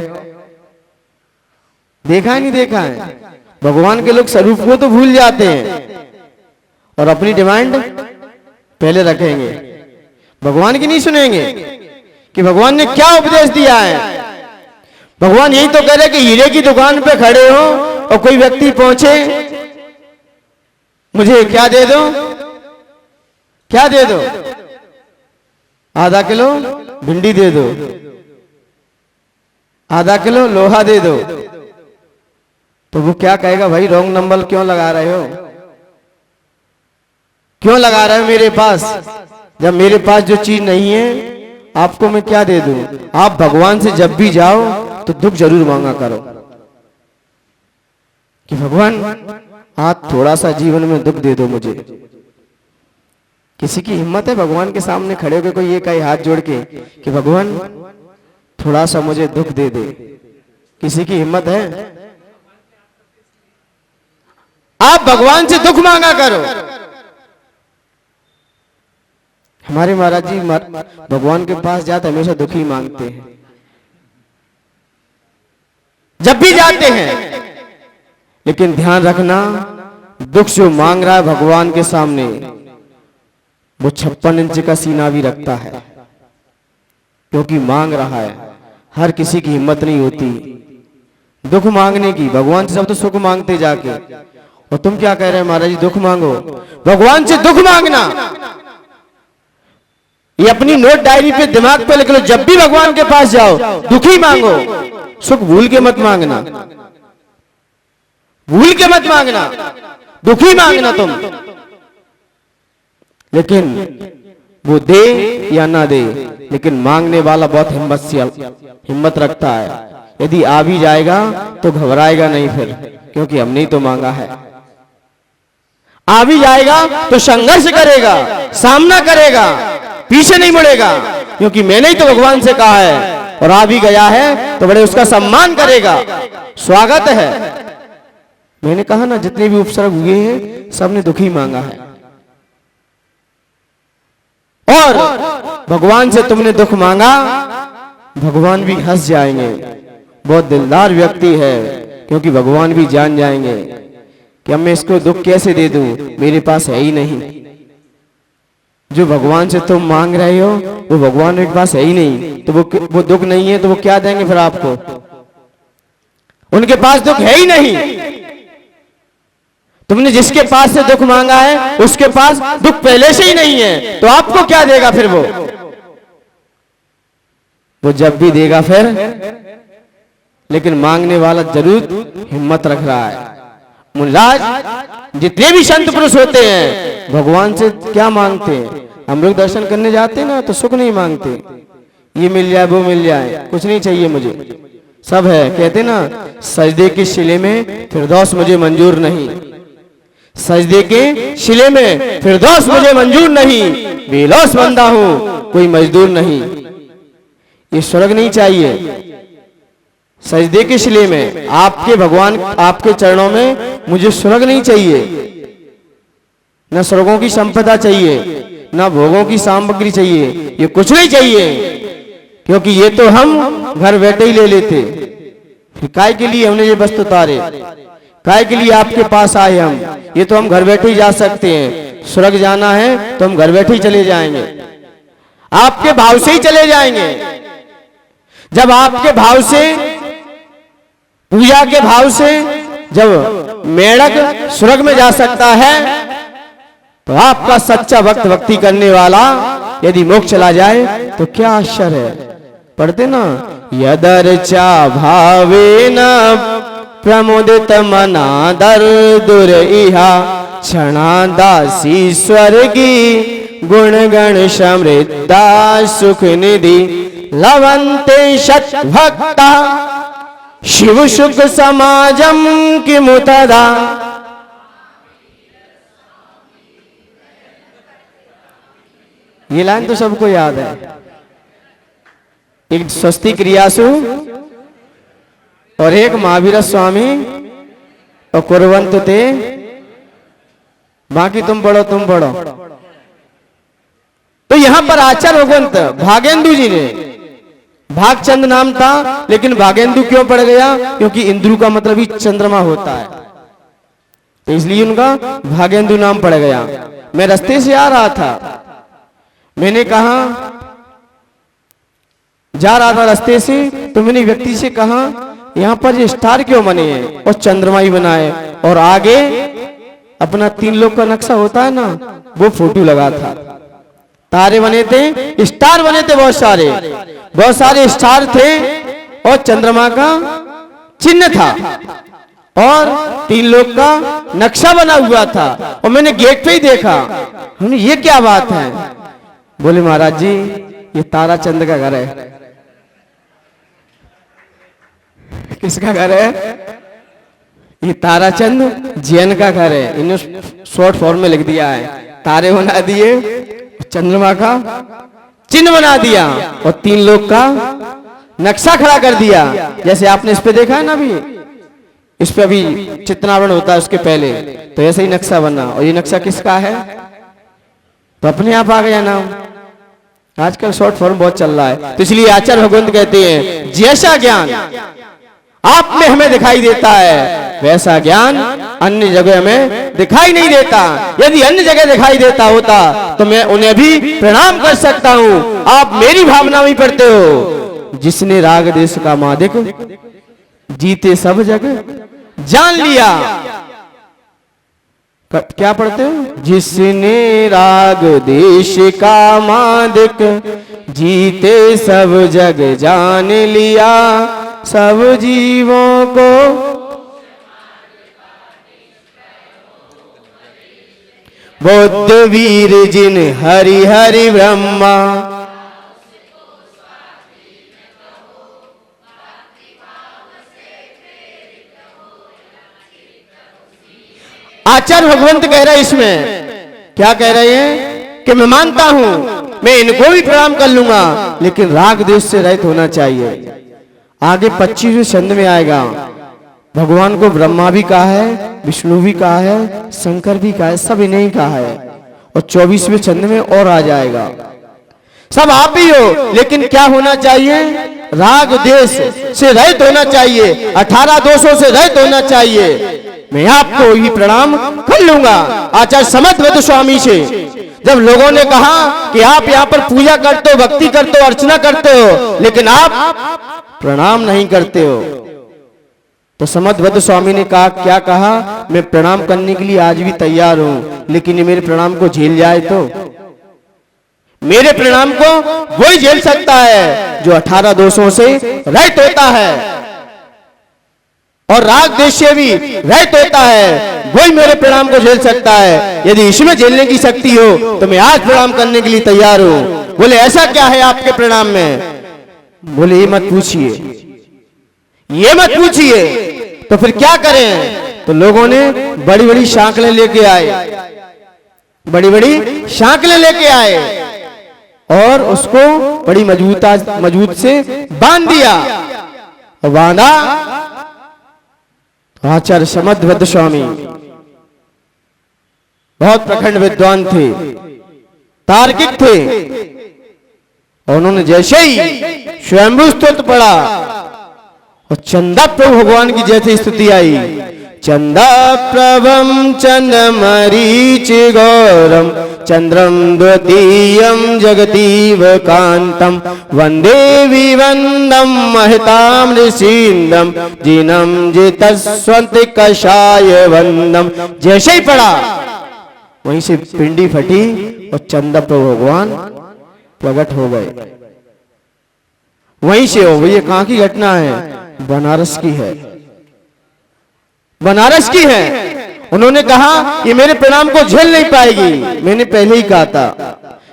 देखा है नहीं देखा है? भगवान के लोग स्वरूप को तो भूल जाते हैं और अपनी डिमांड पहले रखेंगे, भगवान की नहीं सुनेंगे कि भगवान ने क्या उपदेश दिया है। भगवान यही तो कह रहे कि हीरे की दुकान पे खड़े हो और कोई व्यक्ति पहुंचे, मुझे क्या दे दो? क्या दे दो? आधा किलो भिंडी दे दो, आधा किलो लोहा दे दो। तो वो क्या कहेगा, भाई रॉन्ग नंबर क्यों लगा रहे हो, क्यों लगा रहे हो मेरे पास, जब मेरे पास जो चीज नहीं है आपको मैं क्या दे दूं? आप भगवान से जब भी जाओ तो दुख जरूर मांगा करो कि भगवान आप थोड़ा सा जीवन में दुख दे दो मुझे। किसी की हिम्मत है भगवान के सामने खड़े होकर कोई ये कहे हाथ जोड़ के कि भगवान थोड़ा सा मुझे दुख दे दे? किसी की हिम्मत है? आप भगवान से दुख मांगा करो। हमारे महाराज जी भगवान के पास जाते हमेशा दुख ही मांगते हैं, जब भी जाते हैं। लेकिन ध्यान रखना, दुख जो मांग रहा है भगवान के सामने वो 56 इंच का सीना भी रखता है, क्योंकि मांग रहा है। हर किसी की हिम्मत नहीं होती दुख मांगने की। भगवान से सब तो सुख मांगते जाके, और तुम क्या कह रहे हैं महाराज जी दुख मांगो? भगवान से दुख मांगना ये अपनी नोट डायरी पे दिमाग पे लिख लो, जब भी भगवान के पास जाओ दुखी मांगो, सुख भूल के मत मांगना, भूल के मत मांगना, दुखी मांगना तुम। लेकिन वो दे या ना दे, लेकिन मांगने वाला बहुत हिम्मत रखता है। यदि आ भी जाएगा तो घबराएगा नहीं फिर, क्योंकि हमने ही तो मांगा है। आ भी जाएगा तो संघर्ष करेगा, सामना करेगा, पीछे नहीं मुड़ेगा, क्योंकि मैंने ही तो भगवान से कहा है। और आ भी गया है तो बड़े उसका सम्मान करेगा, स्वागत है। मैंने कहा ना जितने भी उपसर्ग हुए हैं सबने दुखी मांगा है। और भगवान से तुमने दुख मांगा, भगवान भी हंस जाएंगे। बहुत दिलदार व्यक्ति है, क्योंकि भगवान भी जान जाएंगे कि अब मैं इसको दुख कैसे दे दूं, मेरे पास है ही नहीं। जो भगवान से तुम मांग रहे हो वो भगवान के पास है ही नहीं, तो वो दुख नहीं है तो वो क्या देंगे फिर आपको? उनके पास दुख है ही नहीं। तुमने जिसके पास से दुख मांगा है उसके पास दुख पहले से ही नहीं है, तो आपको क्या देगा फिर? वो जब भी देगा फिर, लेकिन मांगने वाला जरूर हिम्मत रख रहा है। मुल्लाज जितने भी संत पुरुष होते हैं भगवान से क्या मांगते हैं? हम लोग दर्शन करने जाते हैं ना तो सुख नहीं मांगते, ये मिल जाए वो मिल जाए, कुछ नहीं चाहिए मुझे, सब है। कहते ना सजदे के शिले में फिरदौस मुझे मंजूर नहीं, सजदे के शिले में फिरदौस मुझे मंजूर नहीं, बेलौस बंदा हूं कोई मजदूर नहीं। ये स्वर्ग नहीं चाहिए। सजदे के शिले में आपके भगवान आपके चरणों में मुझे स्वर्ग नहीं चाहिए, न स्वर्गों की संपदा चाहिए, न भोगों की सामग्री चाहिए, ये कुछ नहीं चाहिए, क्योंकि ये तो हम घर बैठे ही ले लेते। फिर काय के लिए हमने ये वस्तु उतारे, काय के लिए आपके पास आए हम? ये तो हम घर बैठे ही जा सकते हैं। स्वर्ग जाना है तो हम घर बैठे ही चले जाएंगे, आपके भाव से ही चले जाएंगे। जब आपके भाव से, पूजा के भाव से जब मेढक स्वर्ग में जा सकता है, तो आपका सच्चा भक्त भक्ति करने वाला यदि मोक्ष चला जाए तो क्या आश्चर्य है। पढ़ते ना, यदर्चा भावेन प्रमुदित मना दर्दुर इहा क्षणादासी स्वर्गी गुण गण समृद्धा सुख निधि लवंते शत भक्ता शिव सुख समाजम की मुतदा। ये लाइन तो सबको याद है। एक स्वस्ति क्रियासु और एक महावीर स्वामी और कुरवंत ते, बाकी तुम पढ़ो तुम पढ़ो। तो यहां पर आचार्य भगवंत भागेंदु जी ने, भागचंद नाम था लेकिन भागेंदु क्यों पड़ गया? क्योंकि इंद्रु का मतलब ही चंद्रमा होता है, तो इसलिए उनका भागेंदु नाम पड़ गया। मैं रास्ते से आ रहा था, मैंने कहा, जा रहा था रास्ते से, तो मैंने व्यक्ति से कहा यहाँ पर ये स्टार क्यों बने हैं और चंद्रमा ही बना है, और आगे अपना 3 लोग का नक्शा होता है ना, वो फोटो लगा था। तारे बने थे, स्टार बने थे, बहुत सारे स्टार थे और चंद्रमा का चिन्ह था और 3 लोग का नक्शा बना हुआ था। और मैंने गेट पे ही देखा, हमने ये क्या बात है? बोले महाराज जी ये ताराचंद का घर है। किसका घर है? ये ताराचंद जैन का घर है। इन्होंने शॉर्ट फॉर्म में लिख दिया है, तारे बना दिए, चंद्रमा का चिन्ह बना दिया और 3 लोग का नक्शा खड़ा कर दिया। जैसे आपने इस पे देखा है ना, अभी इस पे अभी चित्रावरण होता है उसके पहले, तो ऐसे ही नक्शा बना। और ये नक्शा किसका है? तो अपने आप आ गया नाम। आजकल शॉर्ट फॉर्म बहुत चल रहा है, तो इसलिए आचार्य भगवंत कहते हैं जैसा ज्ञान आप में हमें दिखाई देता है वैसा ज्ञान अन्य जगह में दिखाई नहीं देता। यदि अन्य जगह दिखाई देता होता तो मैं उन्हें भी प्रणाम कर सकता हूं। आप मेरी भावना में पढ़ते हो। जिसने राग देश का मादिक जीते सब जगह जान लिया। क्या पढ़ते हो? जिसने राग देश का मादिक जीते सब जग जान लिया, सब जीवों को बुद्ध वीर जिन हरि हरि ब्रह्मा। आचार्य भगवंत कह रहे इसमें, क्या कह रहे हैं कि मैं मानता हूं, मैं इनको भी प्रणाम कर लूंगा, लेकिन राग देश से रहित होना चाहिए। आगे 25वें छंद में आएगा, भगवान को ब्रह्मा भी कहा है, विष्णु भी कहा है, शंकर भी कहा है, सब इन्हें ही कहा है। और 24वें छंद में और आ जाएगा, सब आप ही हो, लेकिन क्या होना चाहिए? राग देश से रहित होना चाहिए, 18 दोषों से रहित होना चाहिए। मैं आपको ही प्रणाम कर लूंगा। आचार्य समर्थ स्वामी से जब लोगों ने कहा कि आप यहाँ पर पूजा करते हो, भक्ति करते हो, अर्चना करते हो, लेकिन आप प्रणाम नहीं करते हो, तो समर्थ स्वामी ने कहा, क्या कहा? मैं प्रणाम करने के लिए आज भी तैयार हूं, लेकिन ये मेरे प्रणाम को झेल जाए तो। मेरे प्रणाम को वही झेल सकता है जो 18 दोषों से रहित होता है और राग देश से भी रहित होता है, वही मेरे प्रणाम को झेल सकता है। यदि इसमें झेलने की शक्ति हो तो मैं आज प्रणाम करने के लिए तैयार हूं। बोले ऐसा क्या है आपके प्रणाम में? बोले ये मत पूछिए, ये मत पूछिए। तो फिर क्या करें? तो लोगों ने बड़ी बड़ी शांकलें लेके आए, बड़ी बड़ी शांकलें लेके आए और उसको बड़ी मजबूत से बांध दिया। बांधा आचार्य समर्थ स्वामी बहुत प्रखंड विद्वान थे, तार्किक थे, और उन्होंने जैसे ही स्वयंभू स्तुति पढ़ा और चंदा प्रभु भगवान की जैसे स्तुति आई, चंदा प्रभम चंद्रमरीच गौरम चंद्रम द्वितीयम जगतीव कांतम वंदे विवंदम महताम ऋषिंदम जिनम जितस्वंत कषाय वंदम। जैसे ही पढ़ा वहीं से पिंडी फटी और चंदा प्रभु भगवान प्रकट हो गए। वहीं से हो। ये कहां की घटना है? बनारस की है, बनारस की है। उन्होंने कहा ये मेरे प्रणाम को झेल नहीं पाएगी, मैंने पहले ही कहा था,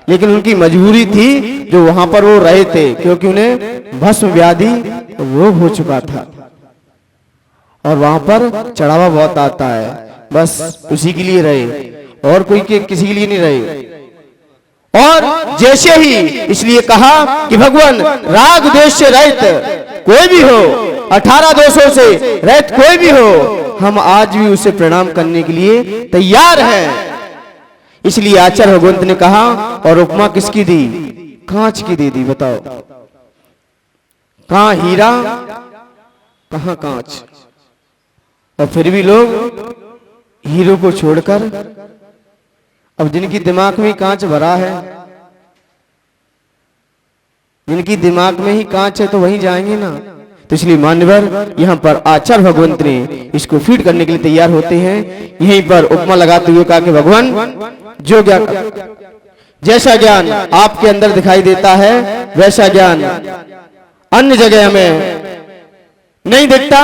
लेकिन उनकी मजबूरी थी जो वहां पर वो रहे थे, क्योंकि उन्हें भस्म व्याधि रोग हो चुका था और वहां पर चढ़ावा बहुत आता है, बस उसी के लिए रहे और कोई किसी के लिए नहीं रहे। और जैसे ही इसलिए कहा कि भगवान राग देश से रहित कोई भी हो, 18 दोषों से रहित कोई भी हो, हम आज भी उसे प्रणाम करने के लिए तैयार हैं। इसलिए आचार्य भगवंत ने कहा, और उपमा किसकी दी? कांच की दे दी। बताओ कहां हीरा कहां कांच, और फिर भी लोग हीरो को छोड़कर, अब जिनकी दिमाग में कांच भरा है, जिनकी दिमाग में ही कांच है, तो वहीं जाएंगे ना। तो इसलिए मान्यवर यहाँ पर आचार्य भगवंत ने इसको फीड करने के लिए तैयार होते हैं। यहीं पर उपमा लगाते हुए कहा कि भगवान जो ज्ञान जैसा ज्ञान आपके अंदर दिखाई देता है वैसा ज्ञान अन्य जगह हमें नहीं दिखता,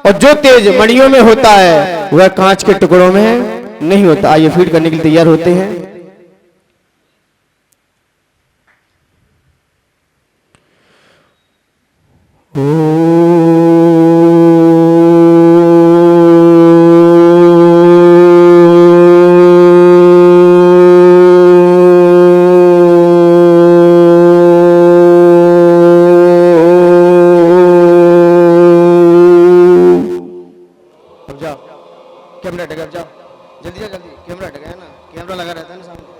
और जो तेज मणियों में होता है वह कांच के टुकड़ों में नहीं होता। आइए फीड करने के लिए तैयार होते हैं। कैमरा हट जाओ, जल्दी से जल्दी कैमरा हट गया ना, कैमरा लगा रहता है ना सामने।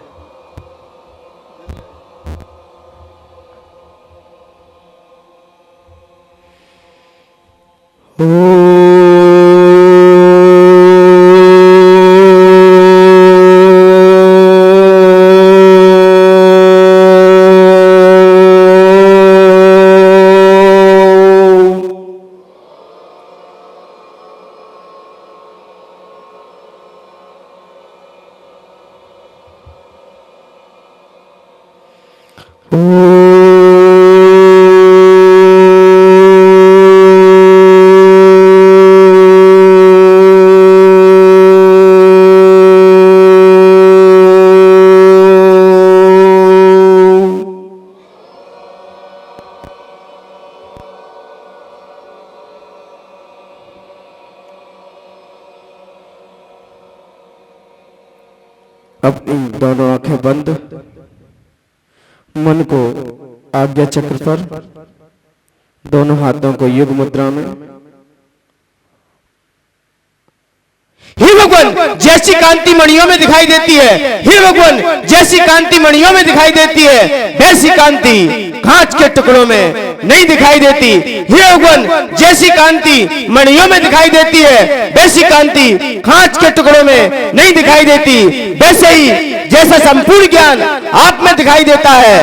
अपनी दोनों आंखें बंद, मन को आज्ञा चक्र पर, दोनों हाथों को युग मुद्रा में। हे भगवान जैसी कांति मणियों में दिखाई देती है, हे भगवान जैसी कांति मणियों में दिखाई देती है वैसी कांति कांच के टुकड़ों में नहीं दिखाई देती। हे भगवान जैसी कांति मणियों में दिखाई देती है वैसी कांति कांच के टुकड़ों में नहीं दिखाई देती। वैसे ही जैसा संपूर्ण ज्ञान आप में दिखाई देता है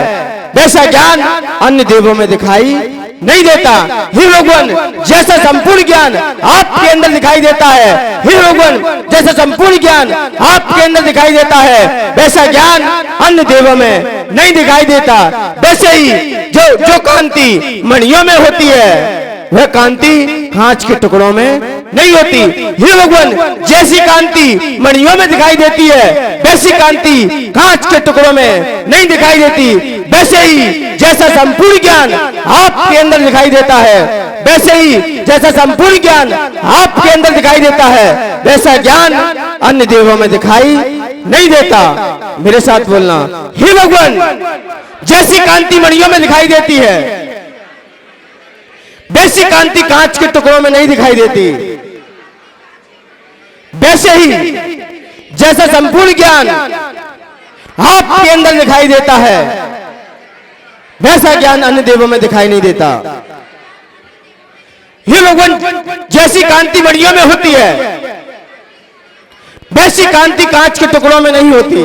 वैसा ज्ञान अन्य देवों में दिखाई नहीं देता। हे भगवान जैसा संपूर्ण ज्ञान आपके अंदर दिखाई देता है, हे भगवान जैसा संपूर्ण ज्ञान आपके अंदर दिखाई देता है वैसा ज्ञान अन्य देवों में नहीं दिखाई देता। वैसे ही जो कांति मणियों में होती है वह कांति कांच के टुकड़ों में नहीं होती। हे भगवान जैसी कांति मणियों में दिखाई देती है वैसी कांति कांच के टुकड़ों में नहीं दिखाई देती। वैसे ही जैसा संपूर्ण ज्ञान आपके अंदर दिखाई देता है, वैसे ही जैसा संपूर्ण ज्ञान आपके अंदर दिखाई देता है वैसा ज्ञान अन्य देवों में दिखाई नहीं देता। मेरे साथ बोलना, हे भगवान जैसी कांति मणियों में दिखाई देती है वैसी कांति कांच के टुकड़ों में नहीं दिखाई देती। वैसे ही जैसा संपूर्ण ज्ञान आपके अंदर दिखाई देता है वैसा ज्ञान अन्य देवों में दिखाई नहीं देता। हे भगवान जैसी कांति मणियों में होती है वैसी कांति कांच के टुकड़ों में नहीं होती।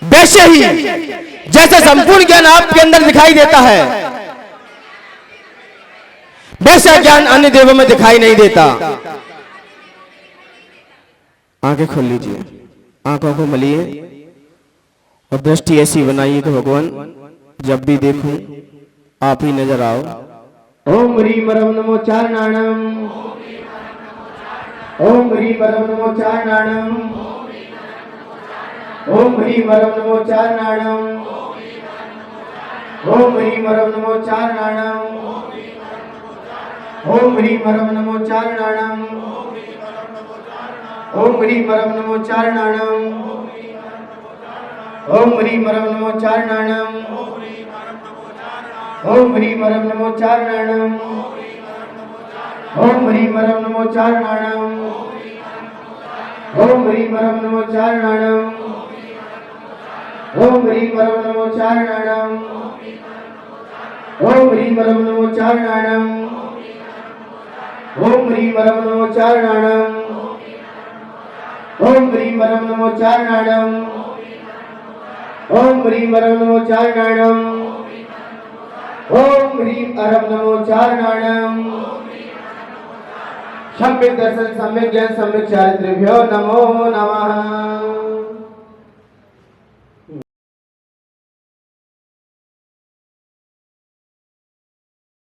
वैसे ही जैसा संपूर्ण ज्ञान आपके अंदर दिखाई देता है वैसा ज्ञान अन्य देवों में दिखाई नहीं देता। आंखें खोल लीजिए, आंखों को मलिए और दृष्टि ऐसी बनाइए कि भगवान जब भी देखूं आप ही नजर आओ। ओम ह्रीं परम नमो चारणाणम, ओम ह्रीं परम नमो चारणाणम, ओम ह्रीं परम नमो चारणाणम, ओम ह्रीं परम नमो चारणाणम, ओम ह्रीं परम नमो चारणाणम, ओम ह्रीं परम नमो चारणाणम, ओम ह्रीं परम नमो चारणाणम, ओम ह्रीं परम नमो चारणाणम, ओम ह्रीं परम नमो चारणाणम, ओम ह्रीं परम नमो चारणाणम, ओम ह्रीं परम नमो चारणाणम, ओम ह्रीं परम नमो चारणाणम, ओम ह्रीं परम नमो चारणाणम, ओम ह्रीं परम नमो चारणाणम, ओम ह्रीं परम नमो चारणाणम, ओम ह्रीं परम नमो चारणाणम। सम्यक दर्शन, सम्यक ज्ञान, सम्यक चारित्र्यभ्यो नमो नमः।